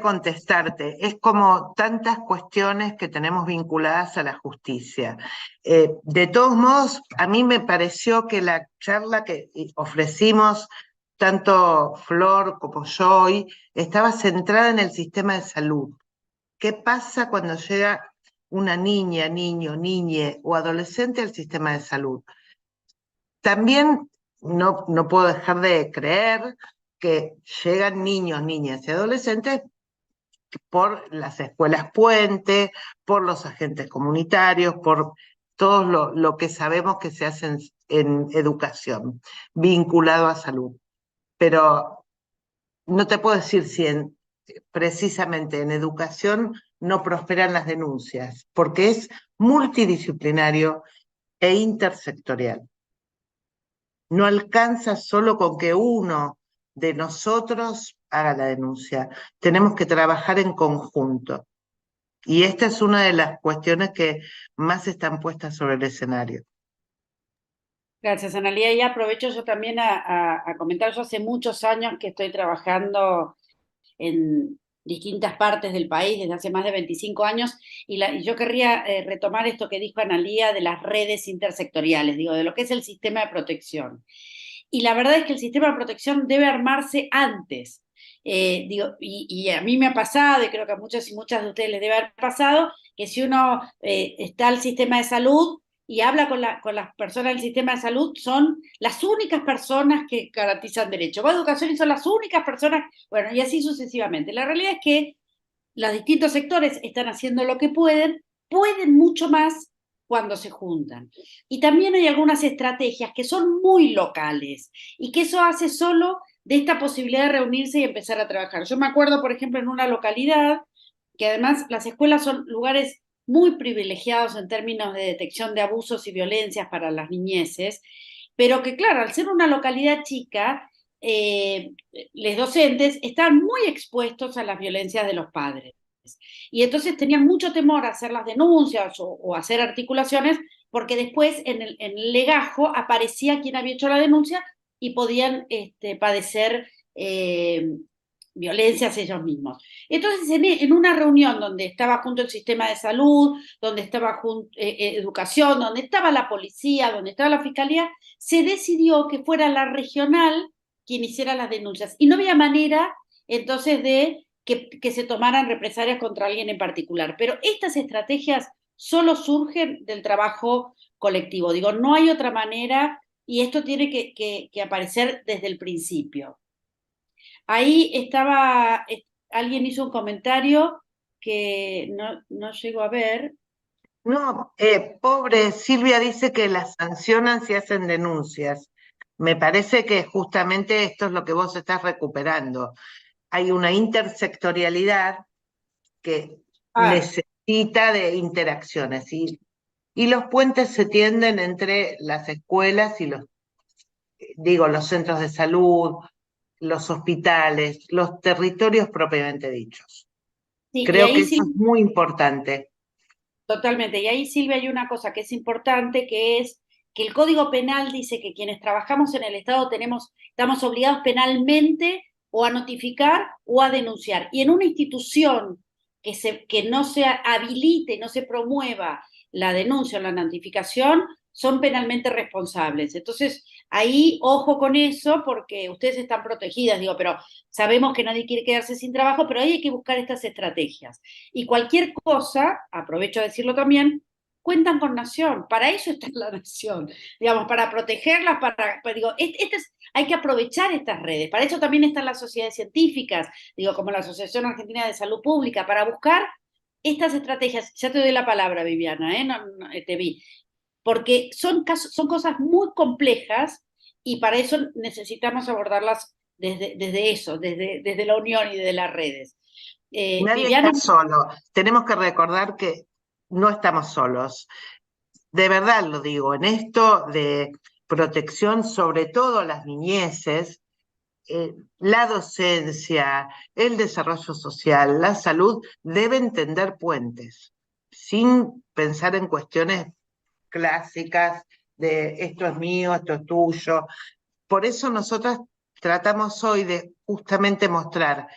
contestarte. Es como tantas cuestiones que tenemos vinculadas a la justicia. De todos modos, a mí me pareció que la charla que ofrecimos, tanto Flor como yo hoy, estaba centrada en el sistema de salud. ¿Qué pasa cuando llega una niña, niño, niñe o adolescente al sistema de salud? También no puedo dejar de creer que llegan niños, niñas y adolescentes por las escuelas puente, por los agentes comunitarios, por todo lo que sabemos que se hace en educación, vinculado a salud. Pero no te puedo decir si precisamente en educación no prosperan las denuncias, porque es multidisciplinario e intersectorial. No alcanza solo con que uno de nosotros haga la denuncia. Tenemos que trabajar en conjunto. Y esta es una de las cuestiones que más están puestas sobre el escenario. Gracias, Analía. Y aprovecho yo también a comentar, yo hace muchos años que estoy trabajando en distintas partes del país, desde hace más de 25 años, y yo querría retomar esto que dijo Analía de las redes intersectoriales, digo, de lo que es el sistema de protección. Y la verdad es que el sistema de protección debe armarse antes. Y a mí me ha pasado, y creo que a muchos y muchas de ustedes les debe haber pasado, que si uno está al sistema de salud y habla con las personas del sistema de salud, son las únicas personas que garantizan derechos. Va a educación y son las únicas personas, bueno, y así sucesivamente. La realidad es que los distintos sectores están haciendo lo que pueden mucho más cuando se juntan. Y también hay algunas estrategias que son muy locales y que eso hace solo de esta posibilidad de reunirse y empezar a trabajar. Yo me acuerdo, por ejemplo, en una localidad que además las escuelas son lugares muy privilegiados en términos de detección de abusos y violencias para las niñeces, pero que claro, al ser una localidad chica, los docentes están muy expuestos a las violencias de los padres. Y entonces tenían mucho temor a hacer las denuncias o hacer articulaciones, porque después en el legajo aparecía quien había hecho la denuncia y podían padecer violencias ellos mismos. Entonces, en una reunión donde estaba junto el sistema de salud, donde estaba educación, donde estaba la policía, donde estaba la fiscalía, se decidió que fuera la regional quien hiciera las denuncias. Y no había manera, entonces, de que se tomaran represalias contra alguien en particular. Pero estas estrategias solo surgen del trabajo colectivo. Digo, no hay otra manera y esto tiene que aparecer desde el principio. Ahí estaba, alguien hizo un comentario que no llego a ver. No, pobre Silvia dice que las sancionan si hacen denuncias. Me parece que justamente esto es lo que vos estás recuperando. Hay una intersectorialidad que necesita de interacciones y los puentes se tienden entre las escuelas y los centros de salud, los hospitales, los territorios propiamente dichos. Sí, Creo que eso es muy importante. Totalmente. Y ahí, Silvia, hay una cosa que es importante, que es que el Código Penal dice que quienes trabajamos en el Estado estamos obligados penalmente o a notificar o a denunciar. Y en una institución que no se habilite, no se promueva la denuncia o la notificación, son penalmente responsables. Entonces, ahí, ojo con eso, porque ustedes están protegidas, digo, pero sabemos que nadie quiere quedarse sin trabajo, pero ahí hay que buscar estas estrategias. Y cualquier cosa, aprovecho a decirlo también, cuentan con Nación, para eso está la Nación, digamos, para protegerlas, digo, hay que aprovechar estas redes, para eso también están las sociedades científicas, digo, como la Asociación Argentina de Salud Pública, para buscar estas estrategias. Ya te doy la palabra, Viviana, te vi, porque son cosas muy complejas y para eso necesitamos abordarlas desde la unión y desde las redes. Nadie Viviana, está solo. Tenemos que recordar que no estamos solos. de verdad lo digo, en esto de protección, sobre todo a las niñeces, la docencia, el desarrollo social, la salud, deben tender puentes, sin pensar en cuestiones clásicas de esto es mío, esto es tuyo. Por eso nosotras tratamos hoy de justamente mostrar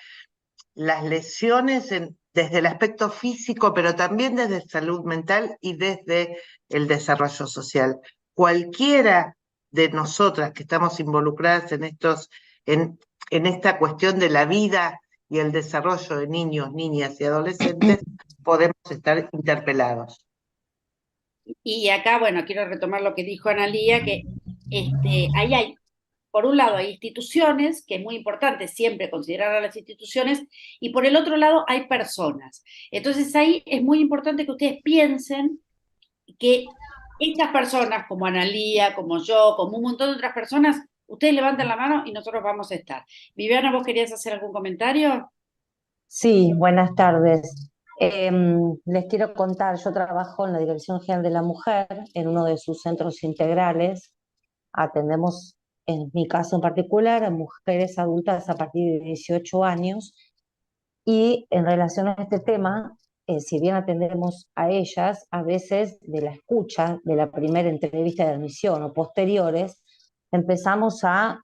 las lesiones desde el aspecto físico, pero también desde salud mental y desde el desarrollo social. Cualquiera de nosotras que estamos involucradas en esta cuestión de la vida y el desarrollo de niños, niñas y adolescentes, podemos estar interpelados. Y acá, bueno, quiero retomar lo que dijo Analía, que ahí hay, por un lado, hay instituciones, que es muy importante siempre considerar a las instituciones, y por el otro lado hay personas. Entonces ahí es muy importante que ustedes piensen que estas personas, como Analía, como yo, como un montón de otras personas, ustedes levanten la mano y nosotros vamos a estar. Viviana, ¿vos querías hacer algún comentario? Sí, buenas tardes. Les quiero contar, yo trabajo en la Dirección General de la Mujer, en uno de sus centros integrales. Atendemos, en mi caso en particular, a mujeres adultas a partir de 18 años. Y en relación a este tema, si bien atendemos a ellas, a veces de la escucha de la primera entrevista de admisión o posteriores, empezamos a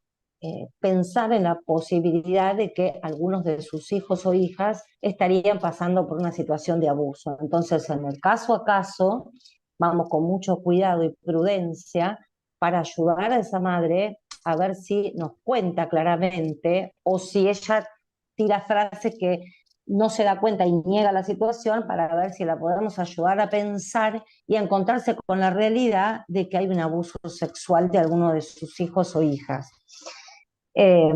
pensar en la posibilidad de que algunos de sus hijos o hijas estarían pasando por una situación de abuso. Entonces, en el caso a caso, vamos con mucho cuidado y prudencia para ayudar a esa madre a ver si nos cuenta claramente o si ella tira frases que no se da cuenta y niega la situación para ver si la podemos ayudar a pensar y a encontrarse con la realidad de que hay un abuso sexual de alguno de sus hijos o hijas. Eh,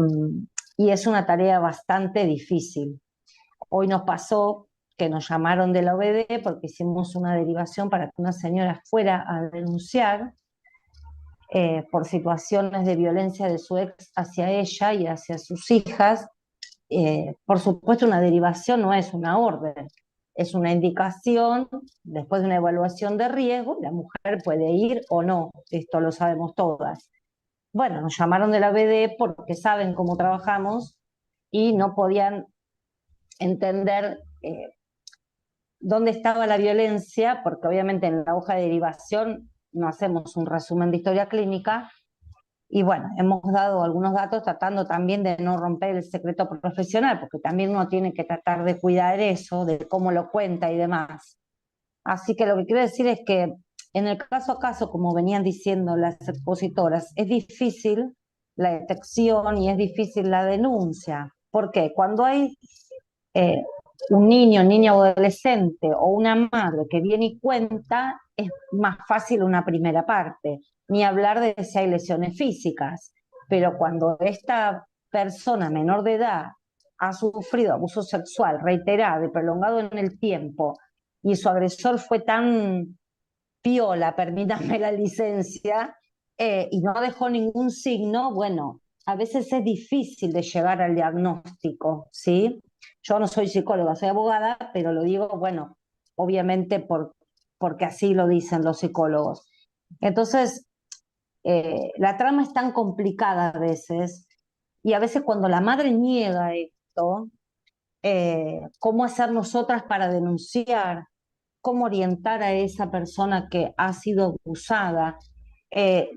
y es una tarea bastante difícil. Hoy nos pasó que nos llamaron de la OBD porque hicimos una derivación para que una señora fuera a denunciar por situaciones de violencia de su ex hacia ella y hacia sus hijas. Por supuesto, una derivación no es una orden, es una indicación, después de una evaluación de riesgo, la mujer puede ir o no, esto lo sabemos todas. Bueno, nos llamaron de la BD porque saben cómo trabajamos y no podían entender dónde estaba la violencia, porque obviamente en la hoja de derivación no hacemos un resumen de historia clínica. Y bueno, hemos dado algunos datos tratando también de no romper el secreto profesional, porque también uno tiene que tratar de cuidar eso, de cómo lo cuenta y demás. Así que lo que quiero decir es que en el caso a caso, como venían diciendo las expositoras, es difícil la detección y es difícil la denuncia. ¿Por qué? Cuando hay un niño, niña o adolescente o una madre que viene y cuenta, es más fácil una primera parte, ni hablar de si hay lesiones físicas. Pero cuando esta persona menor de edad ha sufrido abuso sexual reiterado y prolongado en el tiempo y su agresor fue tan piola, permítame la licencia, y no dejó ningún signo, bueno, a veces es difícil de llegar al diagnóstico, ¿sí? Yo no soy psicóloga, soy abogada, pero lo digo, bueno, obviamente porque así lo dicen los psicólogos. Entonces, la trama es tan complicada a veces, y a veces cuando la madre niega esto, ¿cómo hacer nosotras para denunciar? ¿Cómo orientar a esa persona que ha sido abusada? Eh,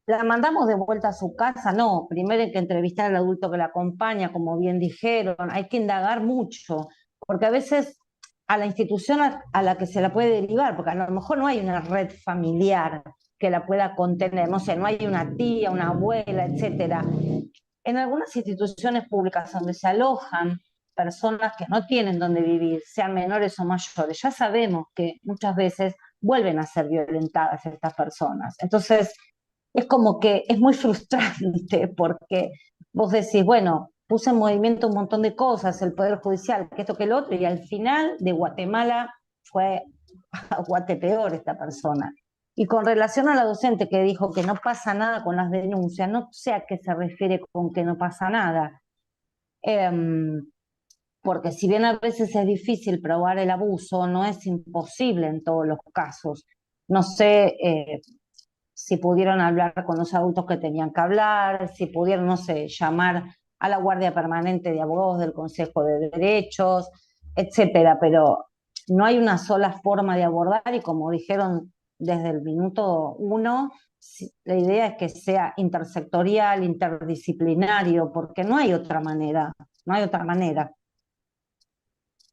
¿La mandamos de vuelta a su casa? No, primero hay que entrevistar al adulto que la acompaña, como bien dijeron, hay que indagar mucho, porque a veces a la institución a la que se la puede derivar, porque a lo mejor no hay una red familiar que la pueda contener, no sé, no hay una tía, una abuela, etcétera. En algunas instituciones públicas donde se alojan personas que no tienen donde vivir, sean menores o mayores, ya sabemos que muchas veces vuelven a ser violentadas estas personas. Entonces, es como que es muy frustrante porque vos decís, bueno, puse en movimiento un montón de cosas, el Poder Judicial, que esto que el otro, y al final de Guatemala fue a Guatepeor esta persona. Y con relación a la docente que dijo que no pasa nada con las denuncias, no sé a qué se refiere con que no pasa nada. Porque si bien a veces es difícil probar el abuso, no es imposible en todos los casos. No sé si pudieron hablar con los adultos que tenían que hablar, si pudieron, no sé, llamar a la Guardia Permanente de Abogados del Consejo de Derechos, etcétera, pero no hay una sola forma de abordar y como dijeron desde el minuto uno, la idea es que sea intersectorial, interdisciplinario, porque no hay otra manera, no hay otra manera.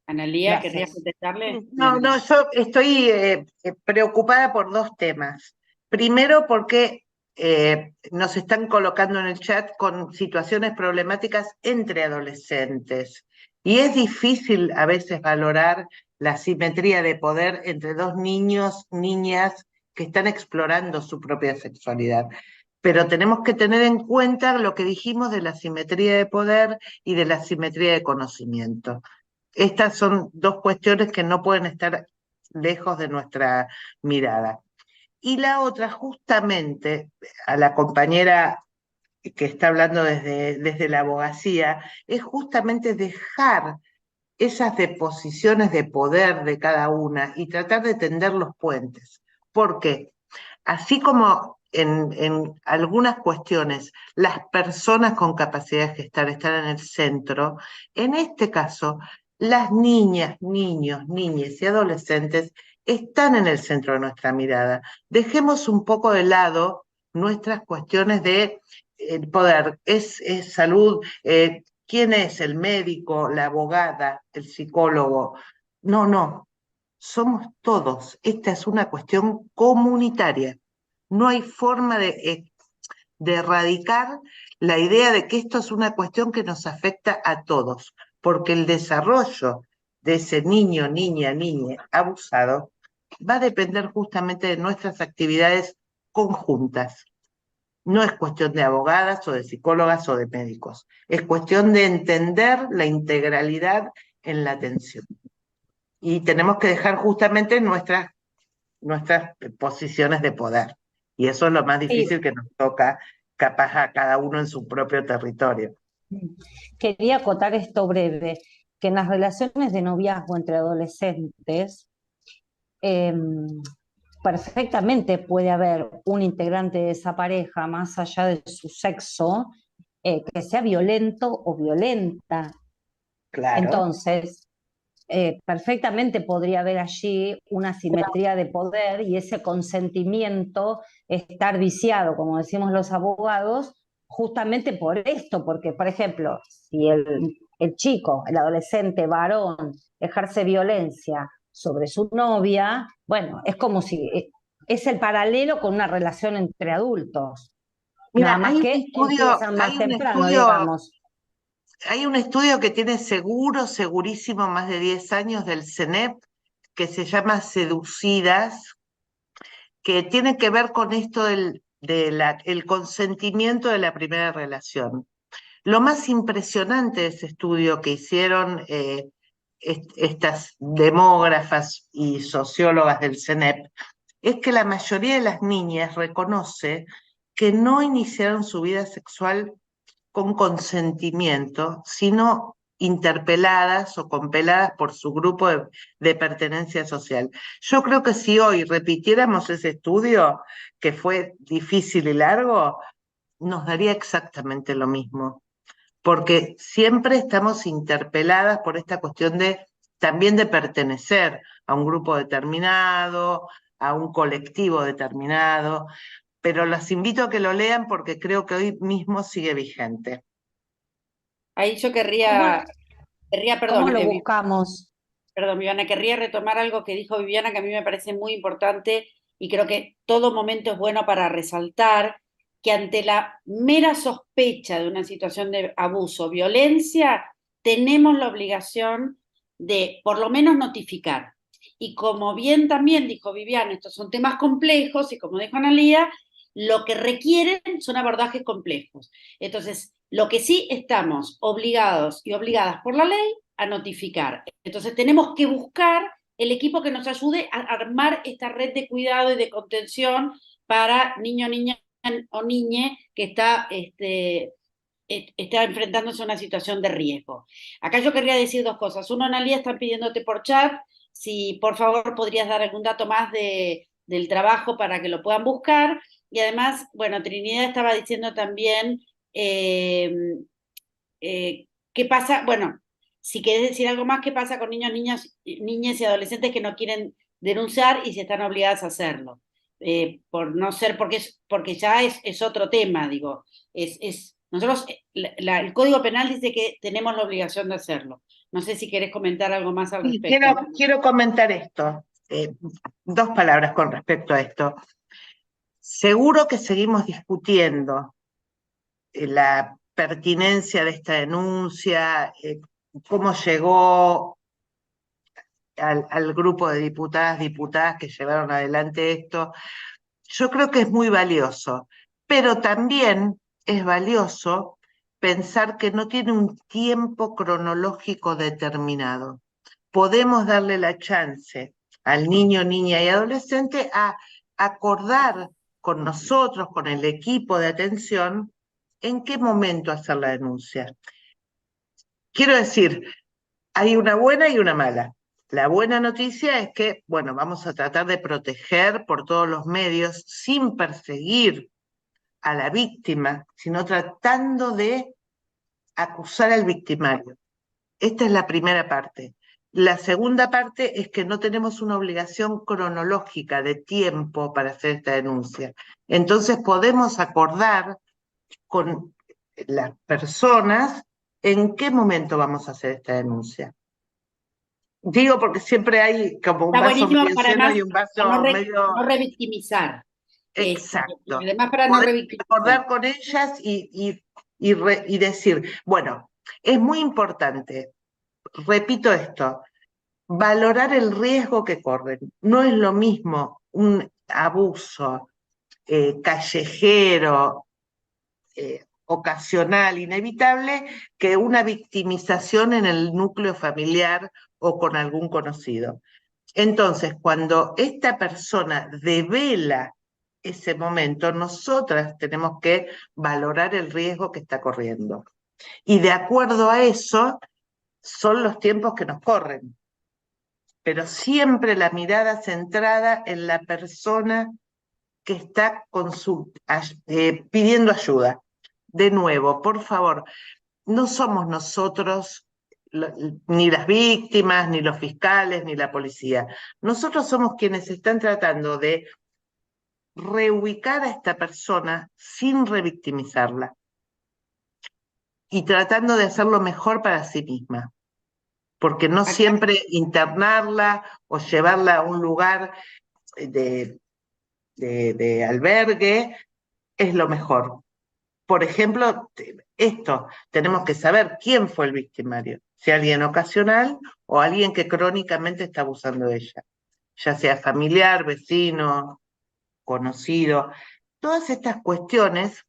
Analía, ¿querrías Gracias. contestarle? No, no, yo estoy preocupada por dos temas. Primero, porque nos están colocando en el chat con situaciones problemáticas entre adolescentes. Y es difícil a veces valorar la simetría de poder entre dos niños, niñas que están explorando su propia sexualidad. Pero tenemos que tener en cuenta lo que dijimos de la simetría de poder y de la simetría de conocimiento. Estas son dos cuestiones que no pueden estar lejos de nuestra mirada. Y la otra, justamente, a la compañera que está hablando desde la abogacía, es justamente dejar esas deposiciones de poder de cada una y tratar de tender los puentes. Porque así como en algunas cuestiones las personas con capacidad de gestar están en el centro, en este caso las niñas, niños, niñas y adolescentes están en el centro de nuestra mirada. Dejemos un poco de lado nuestras cuestiones de poder, es salud, quién es el médico, la abogada, el psicólogo. No, no, somos todos. Esta es una cuestión comunitaria. No hay forma de erradicar la idea de que esto es una cuestión que nos afecta a todos, porque el desarrollo de ese niño, niña abusado va a depender justamente de nuestras actividades conjuntas. No es cuestión de abogadas o de psicólogas o de médicos, es cuestión de entender la integralidad en la atención. Y tenemos que dejar justamente nuestras posiciones de poder. Y eso es lo más difícil que nos toca, capaz a cada uno en su propio territorio. Quería acotar esto breve, que en las relaciones de noviazgo entre adolescentes, perfectamente puede haber un integrante de esa pareja, más allá de su sexo, que sea violento o violenta. Claro. Entonces, perfectamente podría haber allí una asimetría de poder y ese consentimiento estar viciado, como decimos los abogados, justamente por esto, porque, por ejemplo, si el chico, el adolescente varón, ejerce violencia sobre su novia, bueno, es como si es el paralelo con una relación entre adultos. Mira, Nada más que empiezan más temprano, digamos. Hay un estudio que tiene segurísimo, más de 10 años del CENEP, que se llama Seducidas, que tiene que ver con esto el consentimiento de la primera relación. Lo más impresionante de ese estudio que hicieron estas demógrafas y sociólogas del CENEP es que la mayoría de las niñas reconoce que no iniciaron su vida sexual con consentimiento, sino interpeladas o compeladas por su grupo de pertenencia social. Yo creo que si hoy repitiéramos ese estudio, que fue difícil y largo, nos daría exactamente lo mismo, porque siempre estamos interpeladas por esta cuestión también de pertenecer a un grupo determinado, a un colectivo determinado, pero los invito a que lo lean porque creo que hoy mismo sigue vigente. Ahí yo querría, ¿Cómo perdón, lo buscamos? Perdón, Viviana, querría retomar algo que dijo Viviana que a mí me parece muy importante y creo que todo momento es bueno para resaltar que ante la mera sospecha de una situación de abuso, violencia, tenemos la obligación de por lo menos notificar. Y como bien también dijo Viviana, estos son temas complejos y como dijo Analía, lo que requieren son abordajes complejos. Entonces, lo que sí estamos obligados y obligadas por la ley a notificar. Entonces tenemos que buscar el equipo que nos ayude a armar esta red de cuidado y de contención para niño, niña o niñe que está enfrentándose a una situación de riesgo. Acá yo querría decir dos cosas. Uno, Analía, están pidiéndote por chat si por favor podrías dar algún dato más de del trabajo para que lo puedan buscar. Y además, bueno, Trinidad estaba diciendo también qué pasa, bueno, si querés decir algo más, qué pasa con niños, niñas y adolescentes que no quieren denunciar y si están obligadas a hacerlo. Por no ser, porque ya es otro tema, digo. Nosotros, el Código Penal dice que tenemos la obligación de hacerlo. No sé si querés comentar algo más al Sí, respecto. quiero comentar esto, 2 palabras con respecto a esto. Seguro que seguimos discutiendo la pertinencia de esta denuncia, cómo llegó al grupo de diputadas que llevaron adelante esto. Yo creo que es muy valioso, pero también es valioso pensar que no tiene un tiempo cronológico determinado. Podemos darle la chance al niño, niña y adolescente a acordar con nosotros, con el equipo de atención, en qué momento hacer la denuncia. Quiero decir, hay una buena y una mala. La buena noticia es que, bueno, vamos a tratar de proteger por todos los medios, sin perseguir a la víctima, sino tratando de acusar al victimario. Esta es la primera parte. La segunda parte es que no tenemos una obligación cronológica de tiempo para hacer esta denuncia. Entonces podemos acordar con las personas en qué momento vamos a hacer esta denuncia. Digo porque siempre hay como un Está vaso buenísimo medio para lleno además y un vaso no medio... no revictimizar. Exacto. Y además para no Poder revictimizar. acordar con ellas y decir, bueno, es muy importante, repito esto, valorar el riesgo que corren. No es lo mismo un abuso callejero, ocasional, inevitable, que una victimización en el núcleo familiar o con algún conocido. Entonces, cuando esta persona devela ese momento, nosotras tenemos que valorar el riesgo que está corriendo. Y de acuerdo a eso, son los tiempos que nos corren. Pero siempre la mirada centrada en la persona que está pidiendo ayuda. De nuevo, por favor, no somos nosotros ni las víctimas, ni los fiscales, ni la policía. Nosotros somos quienes están tratando de reubicar a esta persona sin revictimizarla y tratando de hacerlo mejor para sí misma. Porque no siempre internarla o llevarla a un lugar de albergue es lo mejor. Por ejemplo, tenemos que saber quién fue el victimario, si alguien ocasional o alguien que crónicamente está abusando de ella, ya sea familiar, vecino, conocido. Todas estas cuestiones,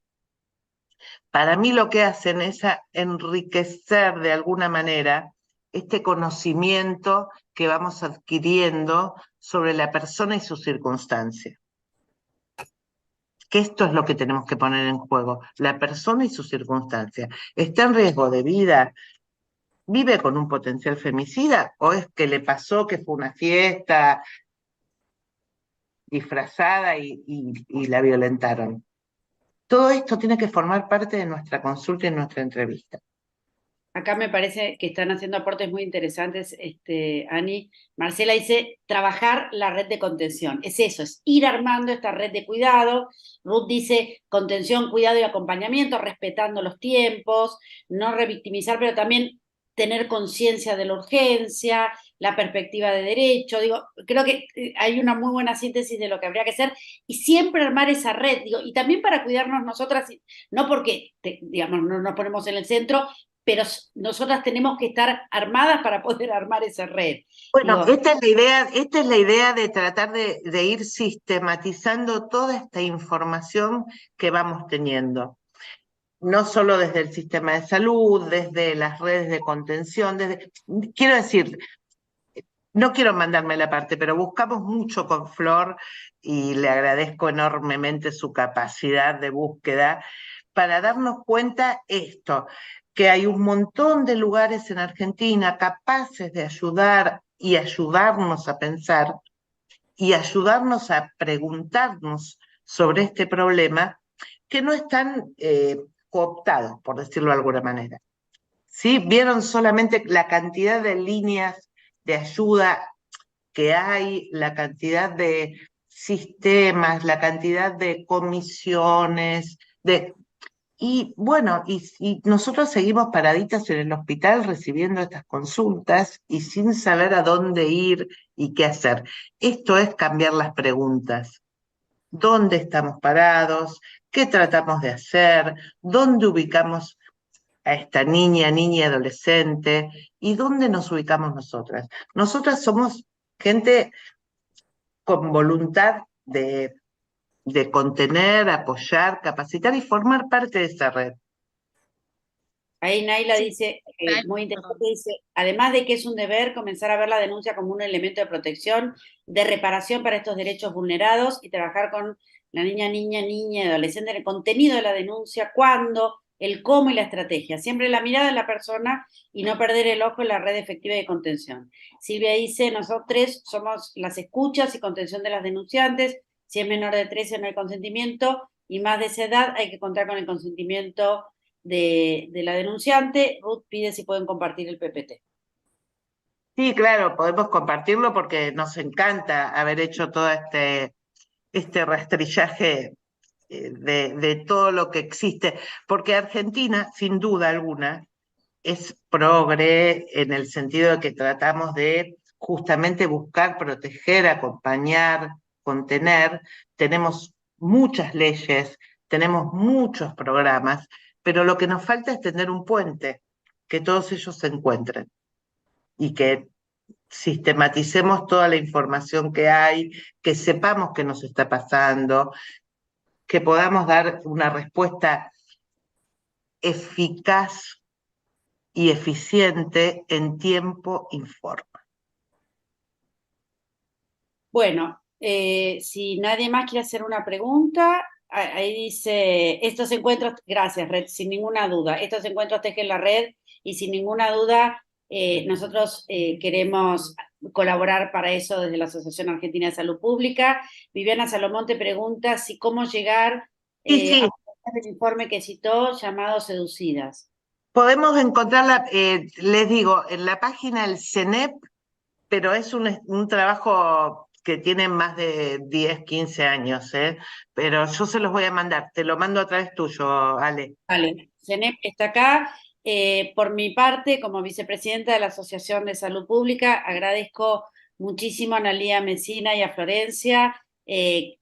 para mí lo que hacen es enriquecer de alguna manera este conocimiento que vamos adquiriendo sobre la persona y sus circunstancias. Que esto es lo que tenemos que poner en juego, la persona y sus circunstancias. ¿Está en riesgo de vida? ¿Vive con un potencial femicida? ¿O es que le pasó que fue una fiesta disfrazada y la violentaron? Todo esto tiene que formar parte de nuestra consulta y nuestra entrevista. Acá me parece que están haciendo aportes muy interesantes, Ani. Marcela dice, trabajar la red de contención. Es eso, es ir armando esta red de cuidado. Ruth dice, contención, cuidado y acompañamiento, respetando los tiempos, no revictimizar, pero también tener conciencia de la urgencia, la perspectiva de derecho. Digo, creo que hay una muy buena síntesis de lo que habría que hacer y siempre armar esa red. Digo, y también para cuidarnos nosotras, no porque, digamos, no nos ponemos en el centro, pero nosotras tenemos que estar armadas para poder armar esa red. Bueno, esta es la idea de tratar de ir sistematizando toda esta información que vamos teniendo. No solo desde el sistema de salud, desde las redes de contención, quiero decir, no quiero mandarme la parte, pero buscamos mucho con Flor y le agradezco enormemente su capacidad de búsqueda para darnos cuenta esto, que hay un montón de lugares en Argentina capaces de ayudar y ayudarnos a pensar y ayudarnos a preguntarnos sobre este problema que no están cooptados, por decirlo de alguna manera. ¿Sí? Vieron solamente la cantidad de líneas de ayuda que hay, la cantidad de sistemas, la cantidad de comisiones, y bueno, y nosotros seguimos paraditas en el hospital recibiendo estas consultas y sin saber a dónde ir y qué hacer. Esto es cambiar las preguntas. ¿Dónde estamos parados? ¿Qué tratamos de hacer? ¿Dónde ubicamos a esta niña y adolescente? ¿Y dónde nos ubicamos nosotras? Nosotras somos gente con voluntad de contener, apoyar, capacitar y formar parte de esa red. Ahí Naila Sí, dice, Naila, muy interesante, dice, además de que es un deber comenzar a ver la denuncia como un elemento de protección, de reparación para estos derechos vulnerados y trabajar con la niña y adolescente en el contenido de la denuncia, cuándo, el cómo y la estrategia. Siempre la mirada de la persona y no perder el ojo en la red efectiva de contención. Silvia dice, nosotros somos las escuchas y contención de las denunciantes. Si es menor de 13 no hay consentimiento y más de esa edad hay que contar con el consentimiento de la denunciante. Ruth pide si pueden compartir el PPT. Sí, claro, podemos compartirlo porque nos encanta haber hecho todo este rastrillaje de todo lo que existe, porque Argentina, sin duda alguna, es progre en el sentido de que tratamos de justamente buscar, proteger, acompañar, contener. Tenemos muchas leyes, tenemos muchos programas, pero lo que nos falta es tener un puente, que todos ellos se encuentren y que sistematicemos toda la información que hay, que sepamos qué nos está pasando, que podamos dar una respuesta eficaz y eficiente en tiempo y forma. Bueno, si nadie más quiere hacer una pregunta, ahí dice, estos encuentros, gracias Red, sin ninguna duda, estos encuentros tejen la red y sin ninguna duda nosotros queremos colaborar para eso desde la Asociación Argentina de Salud Pública. Viviana Salomón te pregunta si cómo llegar Sí, al informe que citó llamado Seducidas. podemos encontrarla, les digo, en la página del CENEP, pero es un trabajo que tiene más de 10, 15 años, pero yo se los voy a mandar, te lo mando a través tuyo, Ale. Vale, CENEP está acá. Por mi parte, como vicepresidenta de la Asociación de Salud Pública, agradezco muchísimo a Analía Mesina y a Florencia,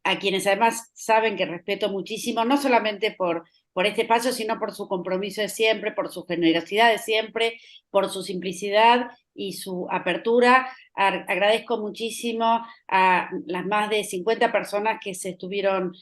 a quienes además saben que respeto muchísimo, no solamente por este espacio, sino por su compromiso de siempre, por su generosidad de siempre, por su simplicidad y su apertura. Agradezco muchísimo a las más de 50 personas que se estuvieron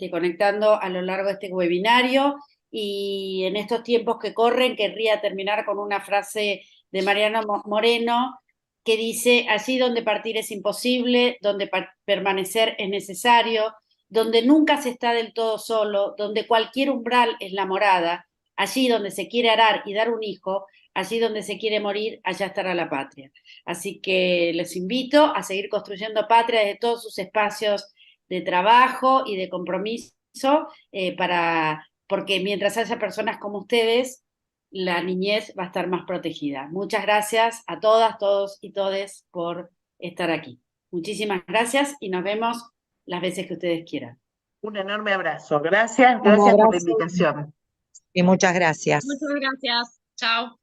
conectando a lo largo de este webinario. Y en estos tiempos que corren, querría terminar con una frase de Mariano Moreno que dice, allí donde partir es imposible, donde permanecer es necesario, donde nunca se está del todo solo, donde cualquier umbral es la morada, allí donde se quiere arar y dar un hijo, allí donde se quiere morir, allá estará la patria. Así que les invito a seguir construyendo patria desde todos sus espacios de trabajo y de compromiso porque mientras haya personas como ustedes, la niñez va a estar más protegida. Muchas gracias a todas, todos y todes por estar aquí. Muchísimas gracias y nos vemos las veces que ustedes quieran. Un enorme abrazo. Gracias Un por la abrazo. invitación. Y muchas gracias. muchas gracias. Chao.